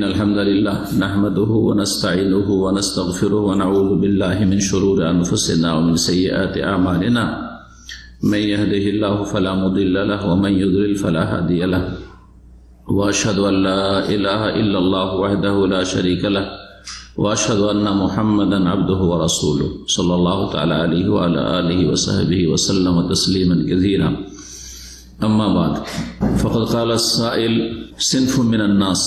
إن الحمد لله نحمده ونستعينه ونستغفره ونعوذ بالله من شرور أنفسنا ومن سيئات أعمالنا من يهده الله فلا مضل له ومن يضلل فلا هادي له وأشهد أن لا إله إلا الله وحده لا شريك له وأشهد أن محمدا عبده ورسوله صلى الله تعالى عليه وعلى آله وصحبه وسلم تسليما كثيرا أما بعد فقد قال السائل صنف من الناس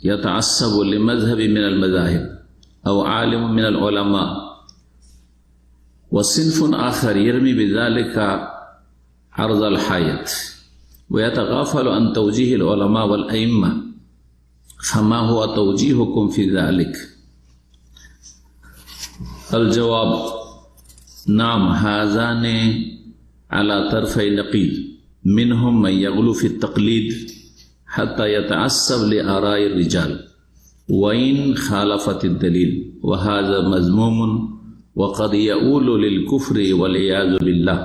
يتعصب لمذهب من المذاهب أو عالم من العلماء وصنف آخر يرمي بذلك عرض الحائط ويتغافل عن توجيه العلماء والأئمة فما هو توجيهكم في ذلك؟ الجواب نعم هذان على طرفي نقيض منهم من يغلو في التقليد حتى يتعصب لآراء الرجال وإن خالفت الدليل وهذا مذموم وقد يؤول للكفر والعياذ بالله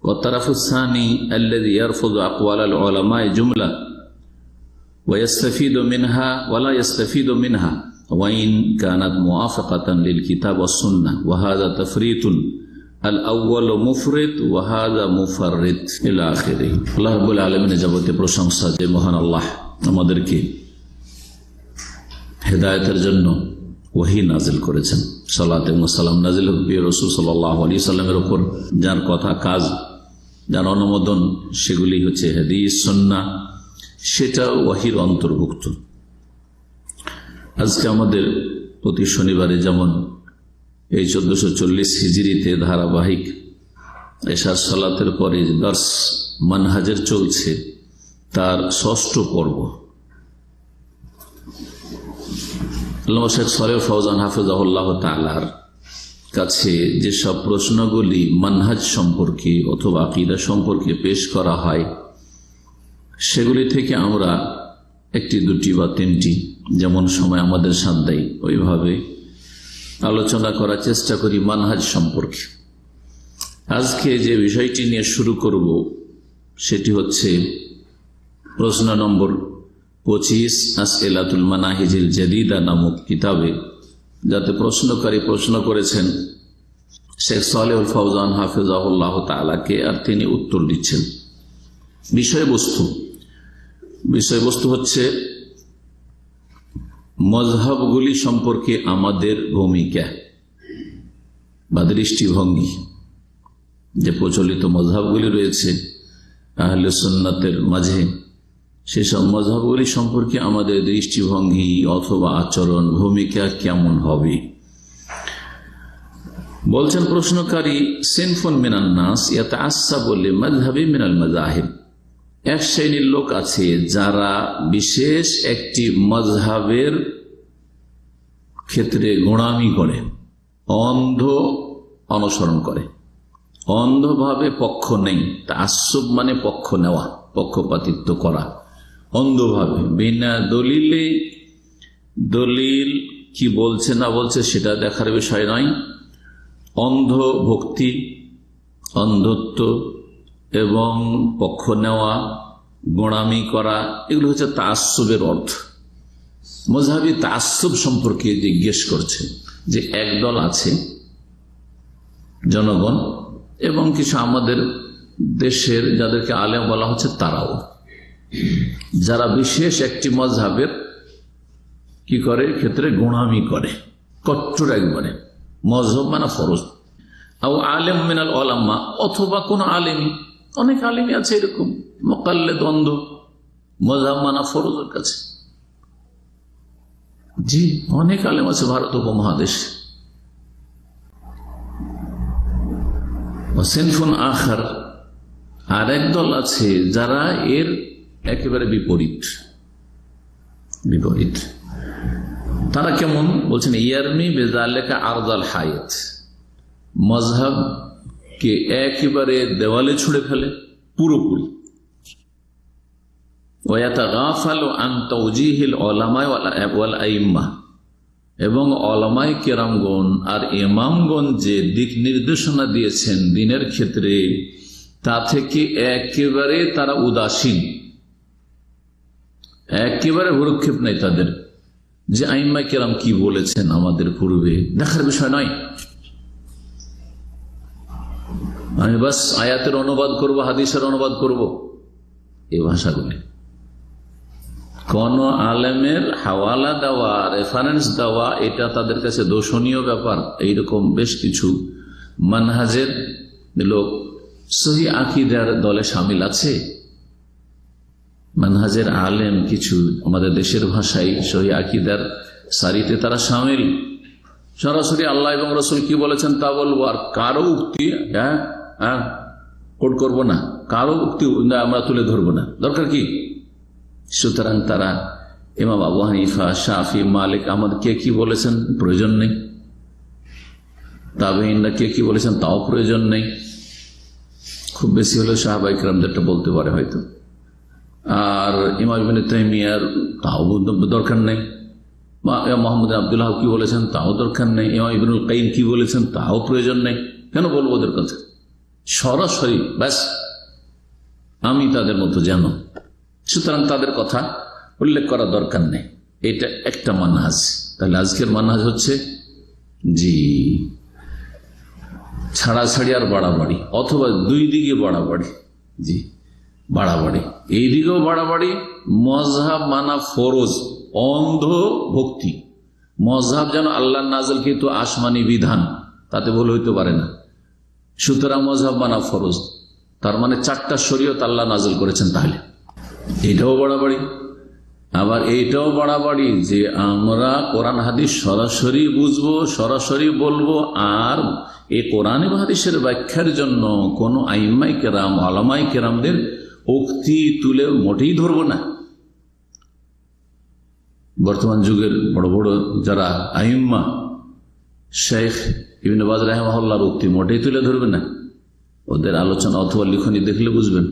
والطرف الثاني الذي يرفض أقوال العلماء جملة ويستفيد منها ولا يستفيد منها وإن كانت موافقة للكتاب والسنة وهذا تفريط الأول مفرط وهذا مفرط إلى آخره আল্লাহ রাব্বুল আলামিনের যাবতীয় প্রশংসা যে মহান আল্লাহ আমাদেরকে হেদায়েতের জন্য ওহী নাজিল করেছেন। সালাত এবং সালাম নাজিল হোক প্রিয় রাসূল সাল্লাল্লাহু আলাইহি সাল্লামের উপর, যার কথা কাজ যার অনুমোদন সেগুলি হচ্ছে হাদিস সুন্নাহ, সেটা ওহীর অন্তর্ভুক্ত। আজকে আমাদের প্রতি শনিবারে যেমন এই 1440 হিজরিতে ধারাবাহিক এশার সালাতের পরে দর্স মানহাজের চলছে, তার 6ষ্ঠ পর্ব। আল্লামা শেখ সালেহ ফওজান হাফিজাহুল্লাহ তাআলার কাছে যেসব প্রশ্নগুলি মানহাজ সম্পর্কে অথবা আকীদা সম্পর্কে পেশ করা হয়, সেগুলি থেকে আমরা একটি, দুটি বা তিনটি, যেমন সময় আমাদের সাথ দেয় ওইভাবে আলোচনা করার চেষ্টা করি মানহাজ সম্পর্কে। আজকে যে বিষয়টি নিয়ে শুরু করব সেটি হচ্ছে প্রশ্ন নম্বর 25 আসইলাতুল মানাহিজিল জাদিদা নামক কিতাবে, যাতে প্রশ্নকারী প্রশ্ন করেছেন শেখ সালেহুল ফওজান হাফিজাহুল্লাহ তাআলাকে, আর তিনি উত্তর দিচ্ছেন। বিষয়বস্তু হচ্ছে মযহাবগুলি সম্পর্কে আমাদের ভূমিকা বা দৃষ্টিভঙ্গি। যে প্রচলিত মযহাবগুলি রয়েছে আহলে সুন্নাতের মাঝে, সেসব মযহাবগুলি সম্পর্কে আমাদের দৃষ্টিভঙ্গি অথবা আচরণ ভূমিকা কেমন হবে। বলছেন প্রশ্নকারী, সিনফুন মিনান নাস ইয়াতাআসসাবু লিমাযহাবি মিনাল মাযাহিব, এক শ্রেণীর লোক আছে যারা বিশেষ একটি মযহাবের ক্ষেত্রে গোঁড়ামি করে, অন্ধ অনুসরণ করে, অন্ধভাবে পক্ষ নেই। তাআসসুব মানে পক্ষ নেওয়া, পক্ষপাতিত্ব করা অন্ধভাবে, বিনা দলিলে, দলিল কি বলছে না বলছে সেটা দেখার বিষয় নয়, অন্ধ ভক্তি, অন্ধত্ব এবং পক্ষ নেওয়া, গোঁড়ামি করা, এগুলো হচ্ছে তাআসসুবের অর্থ। মযহাবী তাআসসুব সম্পর্কে জিজ্ঞেস করছে যে একদল আছে জনগণ এবং কিছু আমাদের দেশের যাদেরকে আলেম বলা হচ্ছে, তারাও যারা বিশেষ একটি মযহাবের কি করে ক্ষেত্রে গোঁড়ামি করে, কট্টর একবারে। মযহাব মানে ফরজ, আও আলেম মিনাল উলামা, অথবা কোন আলেমী, অনেক আলেমী আছে এরকম মুকাল্লিদ, অন্ধ, মযহাব মানা ফরজের কাছে। জি, অনেক আলেম আছে ভারত উপমহাদেশে। সিনফুন আখার, আর একদল আছে যারা এর একেবারে বিপরীত। তারা কেমন বলছেন, ইয়ারমি বিযালিকা আরদাল হায়াত, মযহাবকে একেবারে দেওয়ালে ছুঁড়ে ফেলে পুরোপুরি। ওয়ায়াতাগাফালু আন তাওজীহিল উলামা ওয়াল আইম্মা, এবং উলামায়ে কেরামগণ আর ইমামগণ যে দিক নির্দেশনা দিয়েছেন দ্বীনের ক্ষেত্রে, তা থেকে একেবারে তারা উদাসীন, একেবারে ভ্রুক্ষেপ নেই তাদের। যে আইম্মা কেরাম কি বলেছেন আমাদের পূর্বে দেখার বিষয় নয়। আমি বাস আয়াতের অনুবাদ করব, হাদিসের অনুবাদ করব, এই ভাষাগুলি। কোন আলেমের হাওয়ালা দেওয়া, রেফারেন্স দেওয়া, এটা তাদের কাছে দোষণীয় ব্যাপার। এইরকম বেশ কিছু মানহাজের লোক সহি আকীদার দলে শামিল আছে। মানহাজের আলেম কিছু আমাদের দেশের ভাষায় সহি আকীদার সারিতে তারা শামিল। সরাসরি আল্লাহ এবং রসুল কি বলেছেন তা বলবো, আর কারো উক্তি কোট করবো না, কারো উক্তি আমরা তুলে ধরবো না, দরকার কি? সুতরাং তারা ইমাম আবু হানিফা, শাফি, মালিক, আহমদ কে কি বলেছেন প্রয়োজন নেই, তাবেঈনরা কে কি বলেছেন তাও প্রয়োজন নেই। খুব বেশি হলে সাহাবা ইকরামদেরটা বলতে পারে হয়তো, আর ইমাম ইবনে তাইমিয়ার তাও দরকার নেই, মোহাম্মদ আব্দুল্লাহ কি বলেছেন তাও দরকার নেই, ইমাম ইবনুল কাইয়িম কি বলেছেন তাও প্রয়োজন নেই। কেন বলবো ওদের কথা? সরাসরি ব্যাস আমি তাদের মতো জানো, সুতরাং তাদের কথা উল্লেখ করা দরকার নেই। এটা একটা মানহাজ। তাহলে আজকের মানহাজ হচ্ছে জি ছাড়াছাড়ি আর বাড়াবাড়ি, অথবা দুই দিকে বাড়াবাড়ি। জি বাড়াবাড়ি, এই দিকেও বাড়াবাড়ি। মজহাব মানা ফরজ, অন্ধ ভক্তি। মজহাব যেন আল্লাহ নাজল কিন্তু আসমানি বিধান, তাতে ভুল হইতে পারে না। সুতরাং মজহাব মানা ফরজ, তার মানে 4টা শরীয়ত আল্লাহ নাজল করেছেন। তাহলে এটাও বাড়াবাড়ি। আবার এইটাও বাড়াবাড়ি যে আমরা কোরআন হাদিস সরাসরি বুঝবো, সরাসরি বলবো, আর এই কোরআন এবং হাদিসের ব্যাখ্যার জন্য কোন আইম্মাই কেরাম, আলামাই কেরামদের উক্তি তুলে মোটেই ধরবো না। বর্তমান যুগের বড় বড় যারা আইম্মা, শেখ ইবনে বাজ রাহিমাহুল্লাহর উক্তি মোটেই তুলে ধরবে না। ওদের আলোচনা অথবা লিখনি দেখলে বুঝবেন।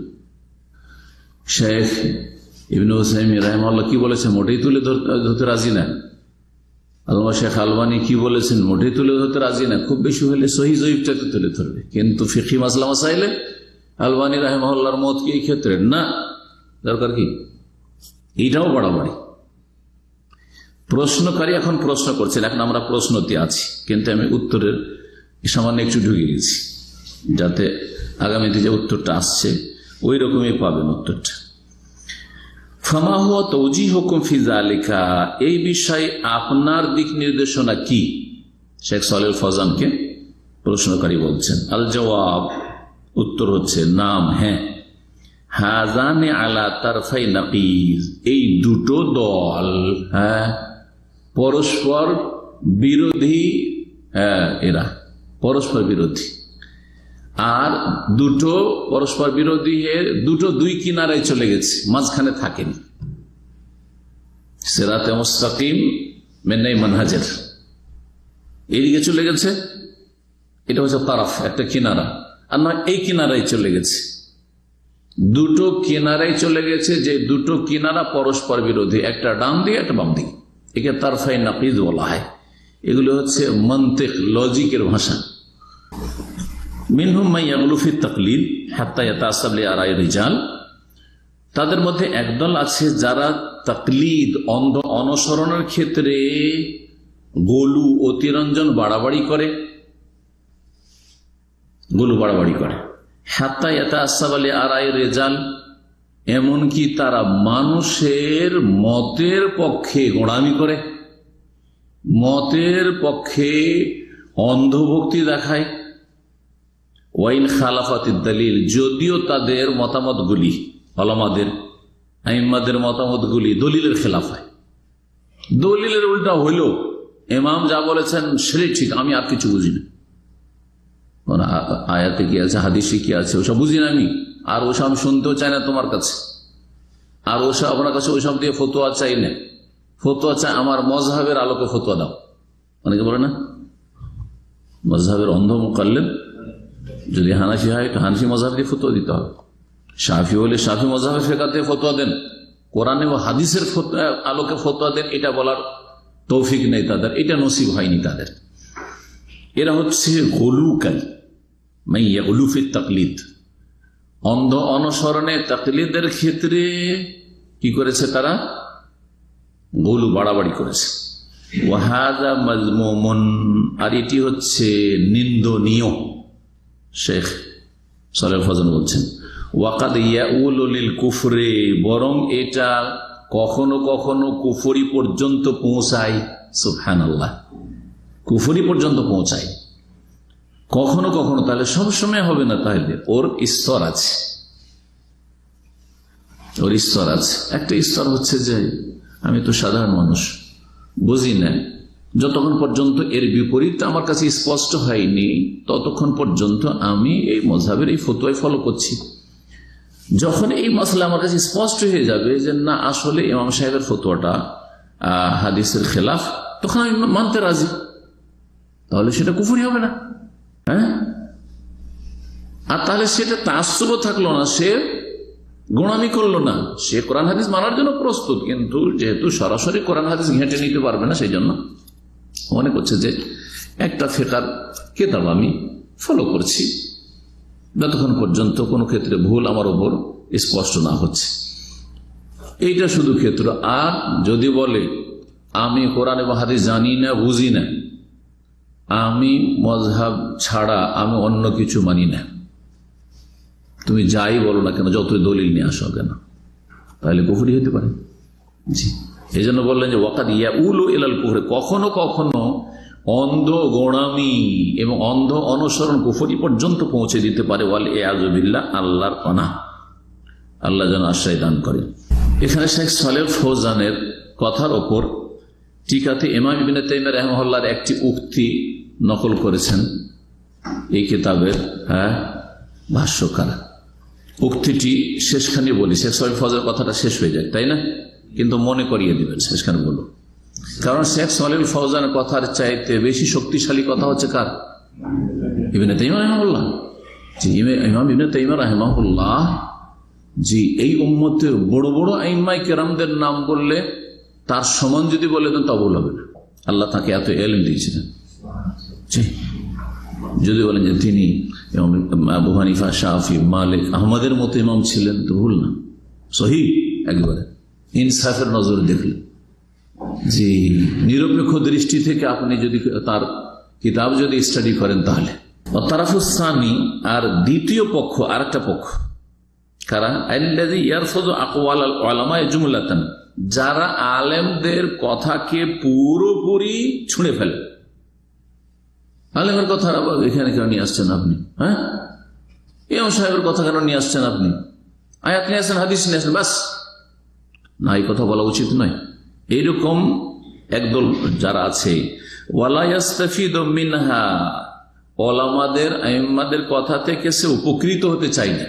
শেখ ইবনে উসাইমিন রাহিমাহুল্লাহ কি বলেছেন মোটেই তুলে ধরতে রাজি না। আল্লামা শেখ আলবানী কি বলেছেন মোটেই তুলে ধরতে রাজি না। খুব বেশি হলে সহিহ জয়ীফটাকে তুলে ধরবে, কিন্তু ফিকহি মাসলা মাসাইলে আলবানী রাহিমাহুল্লাহর মত কি এই ক্ষেত্রে না, দরকার কি? এইটাও বাড়াবাড়ি। প্রশ্নকারী এখন প্রশ্ন করছেন, এখন আমরা প্রশ্নতে আছি, কিন্তু আমি উত্তরের সামান্য একটু ঢুকে গেছি, যাতে আগামীতে যে উত্তরটা আসছে ওই রকমই পাবেন উত্তরটা। ফামা হুয়া তাওজীহুকুম ফি যালিকা, এই বিষয়ে আপনার দিক নির্দেশনা কি? শেখ সালেহ ফৌজানকে প্রশ্নকারী বলছেন। আল জবাব, উত্তর হচ্ছে নাম, হ্যাঁ। হাজানে আলা তারফাই নাকিজ, এই দুটো দল হ্যাঁ পরস্পর বিরোধী, হ্যাঁ এরা পরস্পর বিরোধী, আর দুটো পরস্পর বিরোধী দুটো দুই কিনারায় চলে গেছে, মাঝখানে থাকেনি। সিরাতে মুস্তাকিম মেনে মানহাজের এইদিকে চলে গেছে, এটা হচ্ছে তারাফ, একটা কিনারা, আর নয় এই কিনারায় চলে গেছে। দুটো কিনারায় চলে গেছে, যে দুটো কিনারা পরস্পর বিরোধী, একটা ডান দিকে একটা বাম দিকে, একে তারফাই নাকিজ বলা হয়। এগুলো হচ্ছে মন্তিক, লজিকের ভাষা। মিনহুম মান ইয়াগলু ফি তাকলিদ হাত্তা ইয়াতাআসাব লিআরাই রিজাল, তাদের মধ্যে একদল আছে যারা তাকলিদ, অন্ধ অনুসরণের ক্ষেত্রে গোলু, অতিরঞ্জন, বাড়াবাড়ি করে, গোলু বাড়াবাড়ি করে। হাত্তা ইয়াতাআসাব লিআরাই রিজাল, এমনকি তারা মানুষের মতের পক্ষে গোঁড়ামি করে, মতের পক্ষে অন্ধভক্তি দেখায়। ওয়াইন খালাফাতিদ দলিল, যদিও তাদের মতামতগুলি, ওলামাদের আইম্মাদের মতামতগুলি দলিলের খেলাফ হয়, দলিলের উল্টা হইল, ইমাম যা বলেছেন সেটাই ঠিক, আমি আর কিছু বুঝি না, আয়াতে কি আছে, হাদিসে কি আছে ওসব বুঝি না আমি, আর ওসব আমি শুনতেও চাই না তোমার কাছে, আর ওসব আপনার কাছে ওইসব দিয়ে ফতোয়া চাই না, ফতোয়া চাই আমার মজহাবের আলোকে ফতোয়া দাও। অনেকে বলে না মজহাবের অন্ধ মুকাল্লিদ, যদি হানাফি হয় তো হানাফি মজহাব দিয়ে ফতোয়া দিতে হবে, শাফি হলে শাফি মজহাবের ফিকহ দিয়ে ফতোয়া দেন, কোরআন এবং হাদিসের আলোকে ফতোয়া দেন, এটা বলার তৌফিক নেই তাদের, এটা নসিব হয়নি তাদের। এরা হচ্ছে গুলুকারী, মাইয়া গুলুফি তাকলিদ, অন্ধ অনুসরণে তাকলিদের ক্ষেত্রে কি করেছে তারা? গোলু, বাড়াবাড়ি করেছে। ওয়াহাদা মাজমুমুন, আর এটি হচ্ছে নিন্দনীয়। শেখ সালেহ ফজল বলছেন ওয়াকাদ ইয়াউলু লিল কুফরে, বরং এটা কখনো কখনো কুফরি পর্যন্ত পৌঁছায়। সুবহানাল্লাহ, কুফরি পর্যন্ত পৌঁছায় কখনো কখনো। তাহলে সবসময় হবে না, তাহলে ওর স্তর আছে, ওর স্তর আছে। একটা স্তর হচ্ছে যে আমি তো সাধারণ মানুষ, বুঝি না, যতক্ষণ পর্যন্ত এর বিপরীতটা আমার কাছে স্পষ্ট হয়নি ততক্ষণ পর্যন্ত আমি এই মযহাবের এই ফতোয়ায় ফলো করছি। যখন এই মাসলা আমার কাছে স্পষ্ট হয়ে যাবে যে না, আসলে ইমাম সাহেবের ফতোয়াটা হাদিসের খেলাফ, তখন আমি মানতে রাজি। তাহলে সেটা কুফরি হবে না, হ্যাঁ? আর তাহলে সেটা তাআসসুবও থাকলো না, সে গোঁড়ামি করলো না, সে কোরআন হাদিস মানার জন্য প্রস্তুত, কিন্তু যেহেতু সরাসরি কোরআন হাদিস ঘেঁটে নিতে পারবে না, সেই জন্য মনে করছে যে একটা ফিকহের কিতাব আমি ফলো করছি যতক্ষণ পর্যন্ত কোনো ক্ষেত্রে ভুল আমার উপর স্পষ্ট না হচ্ছে। এইটা শুধু ক্ষেত্র। আর যদি বলে আমি কোরআন এবং হাদিস জানি না, বুঝি না, আমি মযহাব ছাড়া আমি অন্য কিছু মানি না, তুমি যাই বলো না কেন, যতই দলিল নিয়ে আসো কেন, তাহলে কুফরি হতে পারে। জি, এই জন্য বললেন যে ওয়াকাদ ইয়াউলু ইলাল কুফর, কখনো কখনো অন্ধ গোঁড়ামি এবং অন্ধ অনুসরণ কুফরি পর্যন্ত পৌঁছে দিতে পারে। ওয়াল ইয়াযু বিল্লাহ, আল্লাহর পানাহ, আল্লাহ যেন আশ্রয় দান করেন। এখানে শেখ সালেহ ফৌজানের কথার ওপর টিকাতে ইমাম ইবনে তাইমিয়া রাহিমাহুল্লাহর একটি উক্তি নকল করেছেন এই কিতাবের ভাষ্যকার। উক্তিটি শেষখানে বলি, শেখ সালেহ ফৌজানের কথাটা শেষ হয়ে যায়, তাই না? কিন্তু মনে করিয়ে দিবেন শেষখানে বলো, কারণ শেখ সালেহ ফৌজানের কথার চাইতে বেশি শক্তিশালী কথা হচ্ছে কার? ইবনে তাইমিয়া রাহিমাহুল্লাহ। জি, ইমাম ইবনে তাইমিয়া রাহিমাহুল্লাহ জি এই উম্মতের বড় বড় আইম্মায়ে কেরামদের নাম বললে তার সমান যদি বলে দেন তা ভুল হবে না। আল্লাহ তাকে এত ইলম দিয়েছিলেন। জি, যদি বলেন যে তিনি আবু হানিফা, শাফি, মালিক, আহমদের মতো ইমাম ছিলেন তো ভুল না, সহিহ একেবারে ইনসাফের নজরে দেখলেন। জি, নিরপেক্ষ দৃষ্টি থেকে আপনি যদি তার কিতাব যদি স্টাডি করেন তাহলে। তারাফুস সানি, আর দ্বিতীয় পক্ষ, আর একটা পক্ষ কারা? আল্লাযী ইয়ারফুযু আকওয়াল আল উলামা জুমলাতান, যারা আলেমদের কথাকে পুরোপুরি ছুঁড়ে ফেলে। আলেমের কথা এখানে কেন নিয়ে আসছেন আপনি? হ্যাঁ, ইমাম সাহেবের কথা কেন নিয়ে আসছেন আপনি? আয়াত নিয়ে আসছেন, হাদিস নিয়ে আসছেন, বাস না, এই কথা বলা উচিত নয়। এইরকম একদল যারা আছে, ওয়ালা ইয়াস্তাফিদু মিনহা, উলামাদের আইম্মাদের কথা থেকে সে উপকৃত হতে চায় না।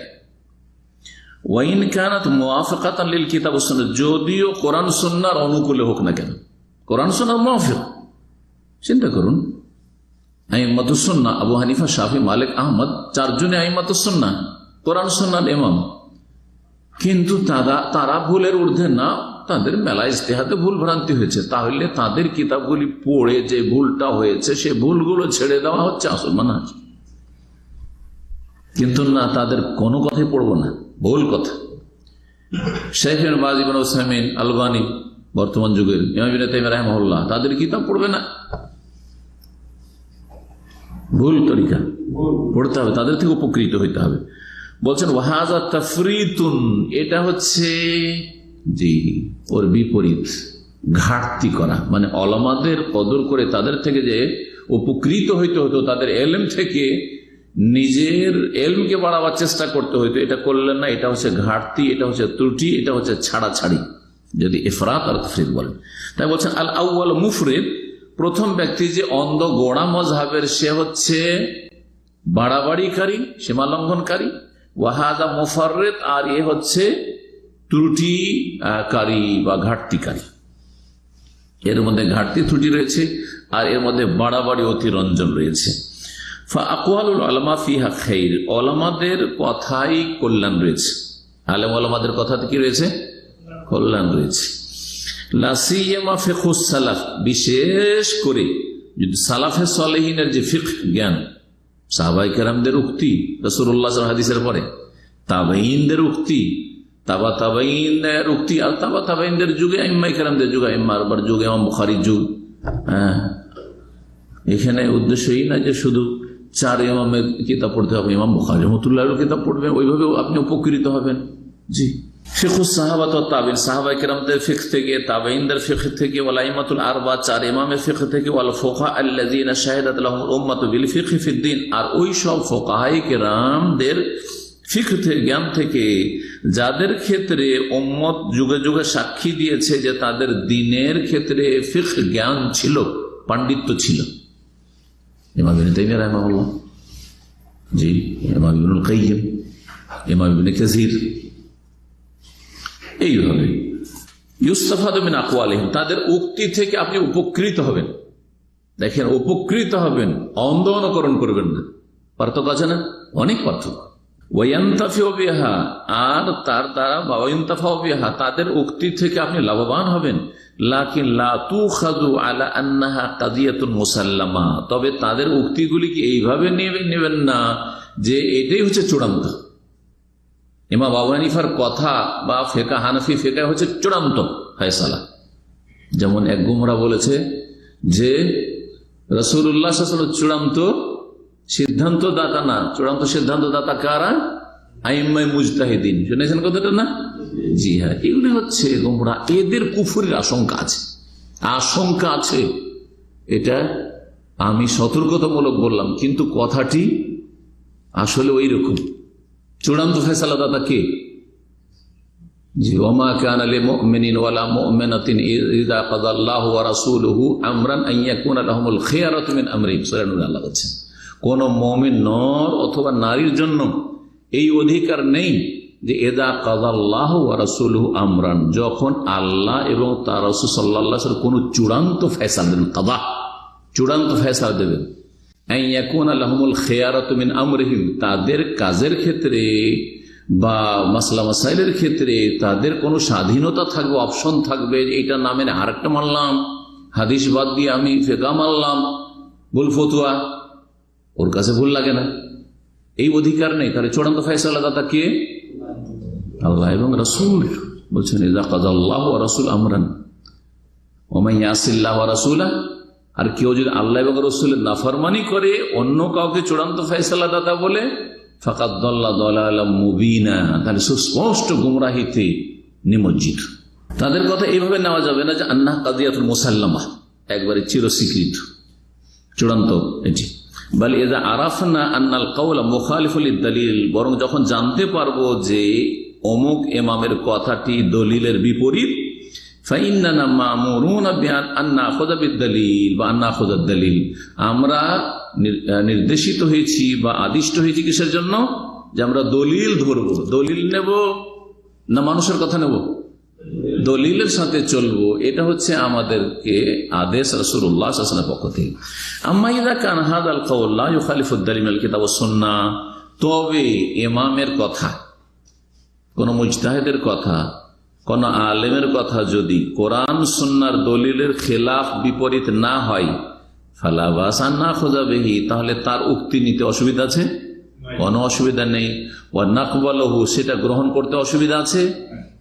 ওয়াইন কানাত মুওয়াফাকাতান লিল কিতাব ওয়াস সুন্নাহ, যদিও কোরআন সুন্নাহর অনুকূলে হোক না কেন, কোরআন সুন্নাহর মুওয়াফিক। চিন্তা করুন, আইম্মাতুস সুন্নাহ আবু হানিফা, শাফি, মালিক, আহমদ, চারজনে আইম্মাতুস সুন্নাহ, কোরআন সুন্নাহর ইমাম, কিন্তু তারা ভুলের ঊর্ধ্বে না, তাদের মেলা ইজতিহাদে ভুল ভ্রান্তি হয়েছে। তাহলে তাদের কিতাবগুলি পড়ে যে ভুলটা হয়েছে সে ভুলগুলো ছেড়ে দেওয়া হচ্ছে আসল মানহাজ। কিন্তু না, তাদের কোনো কথাই পড়বো না, ভুল কথা। শেখ ইবনে বাজ, ইবনে উসাইমিন, আলবানী, বর্তমান যুগের ইমাম ইবনে তাইমিয়া রাহিমাহুল্লাহ, তাদের কিতাব পড়বে না, ভুল তরিকা পড়তে হবে, তাদের থেকে উপকৃত হইতে হবে। বলছেন ওয়াহাযা তাফরিতুন, এটা হচ্ছে জি ওর বিপরীত, ঘাটতি করা। মানে উলামাদের কদর করে তাদের থেকে যে উপকৃত হইতে হতো, তাদের ইলম থেকে নিজের ইলমকে বাড়াবার চেষ্টা করতে হইতো, এটা করলেন না। এটা হচ্ছে ঘাটতি, এটা হচ্ছে ত্রুটি, এটা হচ্ছে ছাড়াছাড়ি, যদি ইফরাত আর তাফরিদ বলেন। তাই বলছেন আল আউয়াল মুফরিদ, প্রথম ব্যক্তি যে অন্ধ গোড়া মযহাবের, সে হচ্ছে বাড়াবাড়িকারী, সীমা লঙ্ঘনকারী। ওয়াহাদা মুফাররিদ, আর এ হচ্ছে ত্রুটিকারী বা ঘাটতিকারী। এর মধ্যে ঘাটতি ত্রুটি রয়েছে, আর এর মধ্যে বাড়াবাড়ি অতিরঞ্জন রয়েছে। ফাআকওয়ালুল উলামা ফিহা খাইর, উলামাদের কথাই কল্যাণ রয়েছে, আলেম উলামাদের কথাতে কি রয়েছে? কল্যাণ রয়েছে। লা সিয়ামা ফিকহুস সালাফ, বিশেষ করে যদি সালাফে সালেহিনের যে ফিকহ জ্ঞান, সাহাবায়ে কেরামদের উক্তি, রাসূলুল্লাহ সাল্লাল্লাহু আলাইহি ওয়াসাল্লাম হাদিসের পরে তাবেঈনদের উক্তি, তাবেঈনদের উক্তি, আর তাবেঈনদের যুগে আইম্মায়ে কেরামদের যুগে, আইম্মার যুগে, ইমাম বুখারীর যুগ, হ্যাঁ, এখানে উদ্দেশ্যই না যে শুধু 4 ইমামের কিতাব পড়তে হবে, ইমাম বুখারী রাহমাতুল্লাহর কিতাব পড়বেন, ওইভাবে আপনি উপকৃত হবেন। জি, ফিকহুস সাহাবাত ওয়াত তাবিঈন, সাহাবায়ে কেরামদের ফিকহ থেকে, তাবেঈনদের ফিকহ থেকে, ওয়াল আইমাতুল আরবা 4 ইমামের ফিকহ থেকে, ওয়াল ফুকাহা আল্লাযীনা শাহাদাত লাহুমুল উম্মাতু বিল ফিকহি ফিদ-দ্বীন, আর ওই সব ফুকাহায়ে কেরামদের ফিকহ থেকে, জ্ঞান থেকে, যাদের ক্ষেত্রে উম্মত যুগে যুগে সাক্ষী দিয়েছে যে তাদের দ্বীনের ক্ষেত্রে ফিকহ জ্ঞান ছিল, পাণ্ডিত্য ছিল। ইমাম ইবনে তাইমিয়া রাহিমাহুল্লাহ, জি, ইমাম ইবনুল কাইয়্যিম, ইমাম ইবনে কাসির, এইভাবে ইউস্তাফাদু মিন আকওয়ালিহিম, তাদের উক্তি থেকে আপনি উপকৃত হবেন। দেখেন, উপকৃত হবেন, অন্ধ অনুকরণ করবেন না। পার্থক্য আছে না? অনেক পার্থক্য। ওয়ায়ানতাফিউ বিহা, আর তার দ্বারা ওয়ায়ানতাফাউ বিহা, তাদের উক্তি থেকে আপনি লাভবান হবেন। লাকিন লা তুখাযু আলা আন্নাহা কাদিয়াতুন মুসাল্লামা, তবে তাদের উক্তিগুলিকে এইভাবে নেবেন না যে এটাই হচ্ছে চূড়ান্ত। ইমাম আবু হানিফার কথা বা ফিকহ, হানাফি ফিকহ হচ্ছে চূড়ান্ত ফয়সালা। যেমন এক গুমরা বলেছে যে রাসূলুল্লাহ সাল্লাল্লাহু আলাইহি ওয়াসাল্লাম চূড়ান্ত সিদ্ধান্ত দাতা না, চূড়ান্ত সিদ্ধান্ত দাতা কারা? আইম্মায়ে মুজতাহিদিন। শুনেছেন কথাটা না? জি হ্যাঁ, এগুলি হচ্ছে গুমরা। এদের কুফরের আশঙ্কা আছে। এটা আমি সতর্কতামূলক বললাম, কিন্তু কথাটি আসলে ওই রকম। চূড়ান্ত ফয়সালা দাতা কে? জি, ওমা কানা লিলমুমিনিন ওয়ালা মুমিনাতিন ইযা কাদাল্লাহু ওয়া রাসূলুহু আমরান আন ইয়াকুনা লাহুমুল খিয়ারাতু মিন আমরিহিম। সূরা নূর আল্লাহ বলেছেন, কোন মুমিন নর অথবা নারীর জন্য এই অধিকার নেই যে ইযা কাদাল্লাহু ওয়া রাসূলুহু আমরান, যখন আল্লাহ এবং তার রাসূল সাল্লাল্লাহু আলাইহি ওয়াসাল্লাম কোন চূড়ান্ত ফয়সালা দেবেন, কাদা চূড়ান্ত ফয়সালা দেবেন, আন ইয়াকুনা লাহুমুল খিয়ারাতু মিন আমরিহিম, তাদের কাজের ক্ষেত্রে বা মাসলা মাসাইলের ক্ষেত্রে তাদের কোনো স্বাধীনতা থাকবে, অপশন থাকবে। এইটা না মেনে আরেকটা মানলাম, হাদিস বাদ দিয়ে আমি ফিকহ মানলাম, ভুল ফতোয়া, ওর কাছে ভুল লাগে না, এই অধিকার নেই। তাহলে চূড়ান্ত ফয়সালা দাতা কে? আল্লাহ এবং রাসূল। বলছেন ইযা কাযাল্লাহু ওয়া রাসূল আমরান ওয়া মান ইয়াসিল্লাহু ওয়া রাসূলাহু, আর কেউ যদি আল্লাহ এবং রাসূলের নাফরমানি করে অন্য কাউকে চূড়ান্ত ফয়সালা দাতা বলে, ফাকাদ দাল্লা দালালাম মুবিনা, তাহলে সুস্পষ্ট গুমরাহিতে নিমজ্জিত। তাদের কথা এইভাবে নেওয়া যাবে না যে আন্নাহা কাদিয়াতুল মুসাল্লামা, একবারে চিরস্বীকৃত চূড়ান্ত এটি। বাল ইযা আরাফনা আন্নাল কাওলা মুখালিফুল লিদ-দালিল, বরং যখন জানতে পারবো যে অমুক ইমামের কথাটি দলিলের বিপরীত, ফাইন্নানা মা'মুরুনা বিআন নাখুযা বিদ-দালিল বা আন নাখুযা আদ-দালিল, আমরা নির্দেশিত হয়েছি বা আদিষ্ট হয়েছি কিসের জন্য? যে আমরা দলিল ধরব। দলিল নেব না মানুষের কথা নেব? দলিলের সাথে চলবো, এটা হচ্ছে আমাদেরকে আদেশ রাসূলুল্লাহ সাল্লাল্লাহু আলাইহি ওয়াসাল্লামের পক্ষ থেকে। আম্মা ইযা কান হাযাল কাওল লা ইউখালিফু আদ-দালিল মিনাল কিতাব ওয়াস সুন্নাহ, তবে ইমামের কথা, কোন মুজতাহিদের কথা, কোন আলেমের কথা যদি কোরআন সুন্নাহর দলিলের খেলাফ বিপরীত না হয়, ফালা বাসা নাখুযা বিহি, তাহলে তার উক্তি নিতে অসুবিধা আছে? কোনো অসুবিধা নেই। ওয়া নাকবালহু, সেটা গ্রহণ করতে অসুবিধা আছে,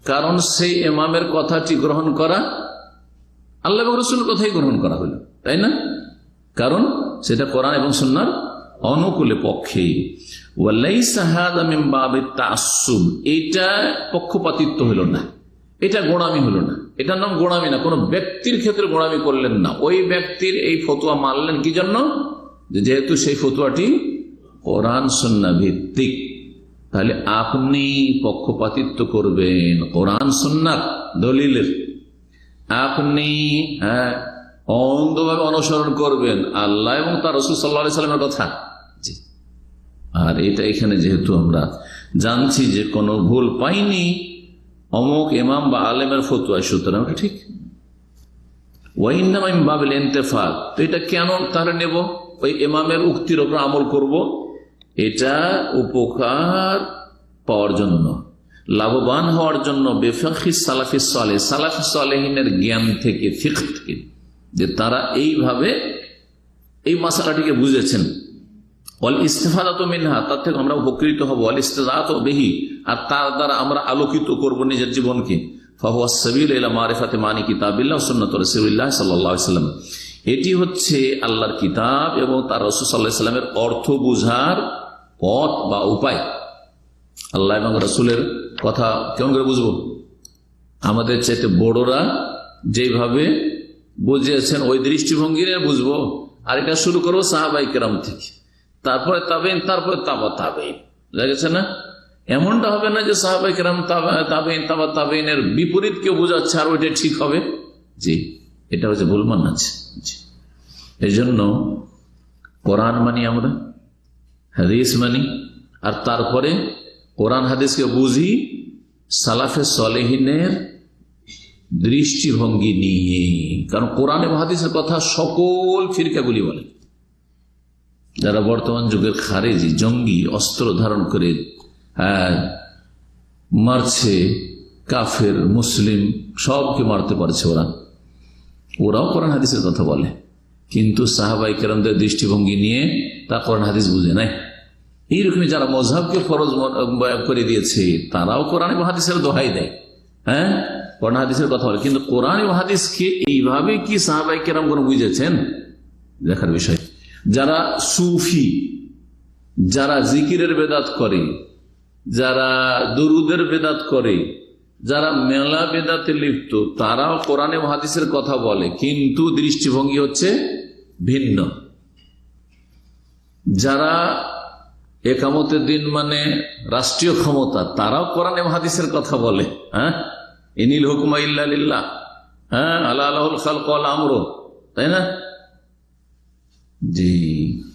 কারণ সেই ইমামের কথাটি গ্রহণ করা আল্লাহ এবং রাসূলের কথাই গ্রহণ করা হলো, তাই না? কারণ সেটা কোরআন এবং সুন্নাহর অনুকূলে পক্ষে। ওয়ালাইসা হাযা মিন বাবিত তাআসসুব, এটা পক্ষপাতিত্ব হলো না, এটা গোড়ামি হলো না, এটার নাম গোড়ামি না। কোন ব্যক্তির ক্ষেত্রে গোড়ামি করলেন না, ওই ব্যক্তির এই ফতোয়া মানলেন কি জন্য? যেহেতু সেই ফতোয়াটি কোরআন সুন্নাহ ভিত্তিক, তাহলে আপনি পক্ষপাতিত্ব করবেন কোরআন সুন্নাহর দলিলের, আপনি অন্ধভাবে অনুসরণ করবেন আল্লাহ এবং তার রাসূল সাল্লাল্লাহু আলাইহি ওয়াসাল্লামের কথা। আর এটা এখানে যেহেতু আমরা জানছি যে কোনো ভুল পাইনি অমুক ইমাম বা আলেমের ফতোয়া, সুতরাং ওটা ঠিক। ওয়াইন্নামা মিন বাবিল ইন্তেফা, তো এটা কেন তাহলে নেব? ওই ইমামের উক্তির উপর আমল করব, এটা উপকার পাওয়ার জন্য, লাভবান হওয়ার জন্য। বিফিকহিস সালাফিস সালেহ, সালাফিস সালেহিনের জ্ঞান থেকে, ফিকহ থেকে, যে তারা এইভাবে এই মাসালাটিকে বুঝেছেন। ওয়াল ইস্তিফাদাতু মিনহা, তার থেকে আমরা উপকৃত হব। ওয়াল ইস্তিজাআতু বিহি, আর তার দ্বারা আমরা আলোকিত করব নিজের জীবনকে। ফাহুয়া সাবিল ইলা মারিফাতি মানি কিতাবিল্লাহ ওয়া সুন্নাতি রাসূলিল্লাহ সাল্লাল্লাহু আলাইহি ওয়াসাল্লাম, এটি হচ্ছে আল্লাহর কিতাব এবং তার রাসূল সাল্লাল্লাহু আলাইহি ওয়াসাল্লামের অর্থ বুঝার পথ বা উপায়। আল্লাহ এবং রাসূলের কথা কেমন করে বুঝবো? আমাদের চাইতে বড়রা যেভাবে বুঝিয়েছেন ওই দৃষ্টিভঙ্গি নিয়ে বুঝবো। আর এটা শুরু করবো সাহাবায়ে কেরাম থেকে, তারপরে তাবেঈন, তারপরে তাবা তাবেঈন। বুঝা না? এমনটা হবে না যে সাহাবায়ে কেরাম তাবেঈন তাবা তাবেঈনের বিপরীত কেউ বোঝাচ্ছে আর ওইটা ঠিক হবে। জি, এটা হচ্ছে ভুল মানহাজ। এই জন্য কোরআন মানি, আমরা হাদিস মানি, আর তারপরে কোরআন হাদিসকে বুঝি সালাফে সালেহিনের দৃষ্টিভঙ্গি নিয়ে। কারণ কোরআন এবং হাদিসের কথা সকল ফিরকাগুলি বলে। যারা বর্তমান যুগের খারেজি জঙ্গি অস্ত্র ধারণ করে মারছে, কাফের মুসলিম সবকে মারতে পারছে ওরাও কোরআন হাদিসের কথা বলে, কিন্তু সাহাবায়ে কেরামদের দৃষ্টিভঙ্গি নিয়ে তা কোরআন হাদিস বুঝে নাই। এইরকমই যারা মযহাবকে ফরজ করে দিয়েছে তারাও কোরআন এবং হাদিসের দোহাই দেয়। হ্যাঁ, কোরআন হাদিসের কথা বলে, কিন্তু কোরআন এবং হাদিসকে এইভাবে কি সাহাবায়ে কেরাম কোন বুঝেছেন দেখার বিষয়। যারা সুফি, যারা জিকিরের বেদাত করে, যারা দরুদের বেদাত করে, যারা মেলা বেদাতে লিপ্ত, তারাও কোরআন এবং হাদিসের কথা বলে, কিন্তু দৃষ্টিভঙ্গি হচ্ছে ভিন্ন। যারা একামতের দিন মানে রাষ্ট্রীয় ক্ষমতা, তারাও কোরআন এবং হাদিসের কথা বলে। হ্যাঁ, ইনিল হুকমা ইল্লা লিল্লাহ, হ্যাঁ, আল্লাহ আল্লাহুল খালকু ওয়াল আমরু, তাই না? জি,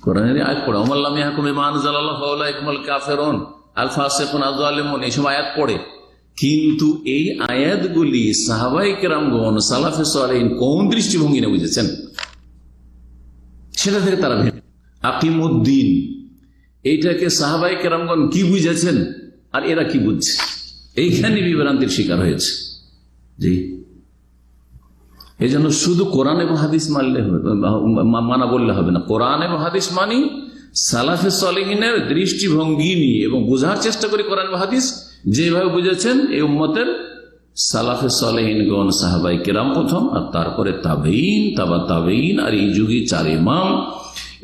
কোরআনের আয়াত পড়ে ওয়া মান লাম ইয়াহকুম বিমা আনজালাল্লাহু ফাউলাইকা হুমুল কাফিরুন আল ফাসিকুন আয যালিমুন, এইসব আয়াত পড়ে। কিন্তু এই আয়াতগুলি সাহাবায়ে কেরামগণ সালাফে সালেহিন কোন দৃষ্টিভঙ্গি নিয়ে বুঝেছেন সেটা থেকে তারা ভিন্ন। আকিমুদ্দিন এইটাকে সাহাবায়ে কেরামগণ কি বুঝেছেন আর এরা কি বুঝছে, এইখানে বিভ্রান্তির শিকার হয়েছে। জি, এই জন্য শুধু কোরআন এবং হাদিস মানলে মানা বললে হবে না। কোরআন এবং হাদিস মানি সালাফে সালেহিনের দৃষ্টিভঙ্গি নিয়ে এবং বোঝার চেষ্টা করি কোরআন এবং হাদিস যেভাবে বুঝেছেন এই উম্মতের সালাফে সালেহিনগণ, সাহাবায়ে কেরাম প্রথম, আর তারপরে তাবেঈন, তাবা তাবেঈন, আর এই যুগে 4 ইমাম।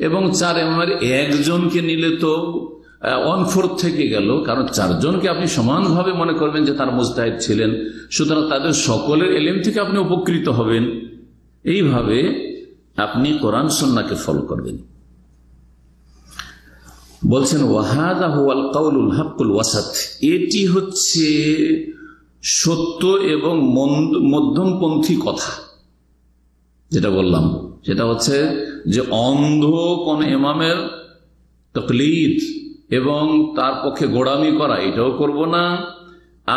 এবং 4 ইমামের একজনকে নিলে তো 1/4 থেকে গেল, কারণ 4 জনকে আপনি সমানভাবে মনে করবেন যে তার মুজতাহিদ ছিলেন, সুতরাং তাদের সকলের ইলম থেকে আপনি উপকৃত হবেন। এইভাবে আপনি কোরআন সুন্নাহকে ফলো করবেন। বলছেন ওয়াহাদা হুয়াল কাউলুল হাক্কুল ওয়াসাত, এটি হচ্ছে সত্য এবং মধ্যমপন্থী কথা। যেটা বললাম সেটা হচ্ছে যে অন্ধ কোন ইমামের তাকলিদ এবং তার পক্ষে গোড়ামি করা, এটাও করব না।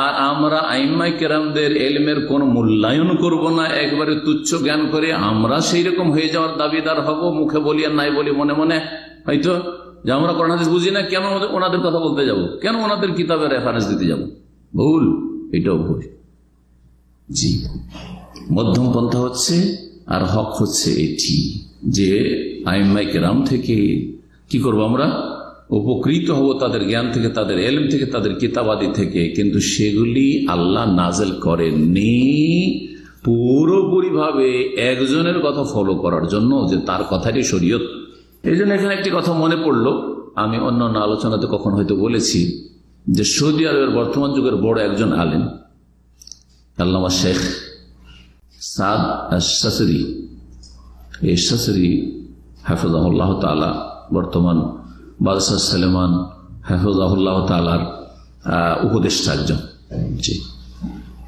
আর আমরা আইম্মায়ে কেরামদের ইলমের কোন মূল্যায়ন করব না, একবারে তুচ্ছ জ্ঞান করে আমরা সেই রকম হয়ে যাওয়ার দাবিদার হব, মুখে বলি আর নাই বলি মনে মনে, হয়তো যে আমরা কোরআন হাদিস বুঝি না, কেন ওনাদের কথা বলতে যাব, কেন ওনাদের কিতাবের রেফারেন্স দিতে যাব, ভুল, এটাও ভুল। জি, মধ্যম পন্থা হচ্ছে আর হক হচ্ছে এটি যে আইম্মায়ে কেরাম থেকে কি করব, আমরা উপকৃত হব তাদের জ্ঞান থেকে, তাদের ইলম থেকে, তাদের কিতাবাদি থেকে, কিন্তু সেগুলি আল্লাহ নাজেল করেননি পুরোপুরি ভাবে একজনের কথা ফলো করার জন্য, যে তার কথাটি শরীয়ত। এই জন্য এখানে একটি কথা মনে পড়লো, আমি অন্যান্য আলোচনাতে কখন হয়তো বলেছি যে সৌদি আরবের বর্তমান যুগের বড় একজন আলেম আল্লামা শেখ সাদ আশ-শাসরি, এই শাসরি হাফিজাহুল্লাহ তাআলা বর্তমান বাদশাহ সুলেমান হাফিজাহুল্লাহ তাআলার উপদেষ্টা একজন। জি,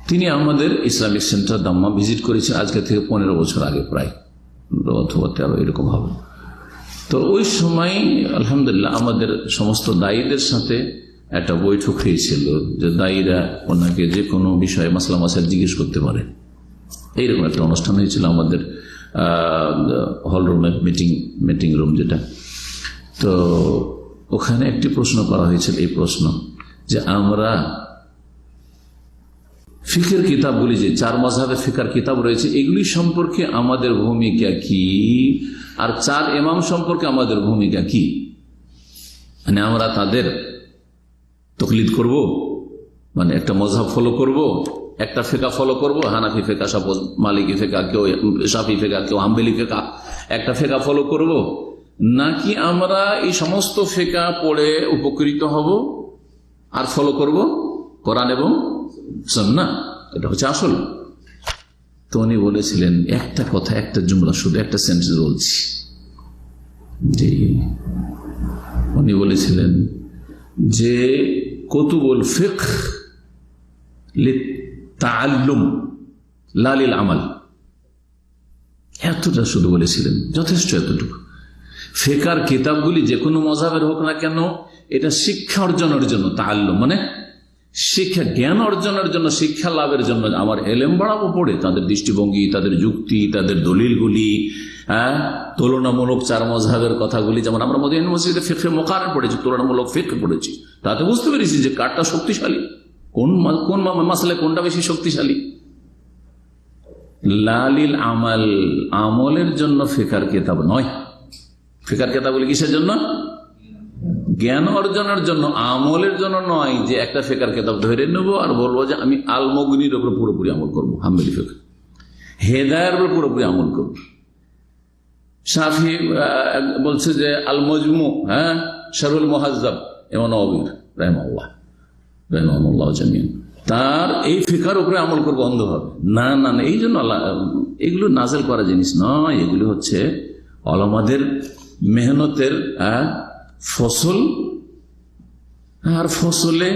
তিনি আমাদের ইসলামিক সেন্টার দাম্মা ভিজিট করেছেন আজকে থেকে 15 বছর আগে, প্রায় অথবা 13 এরকম হবে। তো ওই সময় আলহামদুলিল্লাহ আমাদের সমস্ত দায়ীদের সাথে একটা বৈঠক হয়েছিল যে দায়ীরা ওনাকে যে কোনো বিষয়ে মাসলা মাসাইল জিজ্ঞেস করতে পারে। এইরকম একটা অনুষ্ঠান হয়েছিল আমাদের হল রুমে, মিটিং রুম যেটা। তো ওখানে একটি প্রশ্ন করা হয়েছিল, এই প্রশ্ন যে আমরা ফিকের কিতাবগুলি, যে 4 মাযহাবের ফিকার কিতাব রয়েছে, এগুলি সম্পর্কে আমাদের ভূমিকা কি, আর 4 ইমাম সম্পর্কে আমাদের ভূমিকা কি, মানে আমরা তাদের তাকলিদ করব, মানে একটা মাযহাব ফলো করব, একটা ফেকা ফলো করব, হানাফি ফেকা, সাপোজ মালিকি ফেকা, কেউ শাফি ফেকা, কেউ হাম্বলি ফেকা, একটা ফেকা ফলো করব, নাকি আমরা এই সমস্ত ফেকা পড়ে উপকৃত হব আর ফলো করব কোরআন এবং সুন্নাহ? এটা হচ্ছে আসল। তো উনি বলেছিলেন একটা কথা, একটা জুমলা, শুধু একটা সেন্টেন্স বলছি। জি, উনি বলেছিলেন যে কুতুবুল ফিকহ লিত্তাআল্লুম লা লিল আমাল। এতটা শুধু বলেছিলেন, যথেষ্ট এতটুকু। ফিকহের কিতাবগুলি যে কোনো মাযহাবের হোক না কেন, এটা শিক্ষা অর্জনের জন্য, তাআল্লুম মানে শিক্ষা, জ্ঞান অর্জনের জন্য, শিক্ষা লাভের জন্য। আমার এলেম বাড়াবো পড়ে, তাদের দৃষ্টিভঙ্গি, তাদের যুক্তি, তাদের দলিলগুলি, তুলনামূলক চার মাযহাবের কথাগুলি, যেমন আমরা মদিনা মসজিদে ফিকহে মুকাররর পড়েছি, তুলনামূলক ফিকহ পড়েছি, তাতে বুঝতে পেরেছি যে কারটা শক্তিশালী, কোন মাসলে কোনটা বেশি শক্তিশালী। লালিল আমাল, আমলের জন্য ফিকহের কিতাব নয়। ফিকহের কিতাবগুলি কিসের জন্য? জ্ঞান অর্জনের জন্য, আমলের জন্য নয়। যে একটা ফিকহের কিতাব ধরে নেব আর বলবো যে আমি আল মুগনির উপর পুরোপুরি আমল করবো, হাম্বলি ফিকহ, হেদায়ের উপর পুরোপুরি আমল করবো। শাফি বলছে যে আল মজমু, শারহুল মুহাজ্জাব, ইমাম নওয়াবী রাহিমাহুল্লাহ জামিয়ান, তার এই ফিকহের উপরে আমল করবো অন্ধভাবে। না না না, এই জন্য এগুলো নাজেল করা জিনিস নয়, এগুলো হচ্ছে ওলামাদের মেহনতের ফসল। আর ফসলে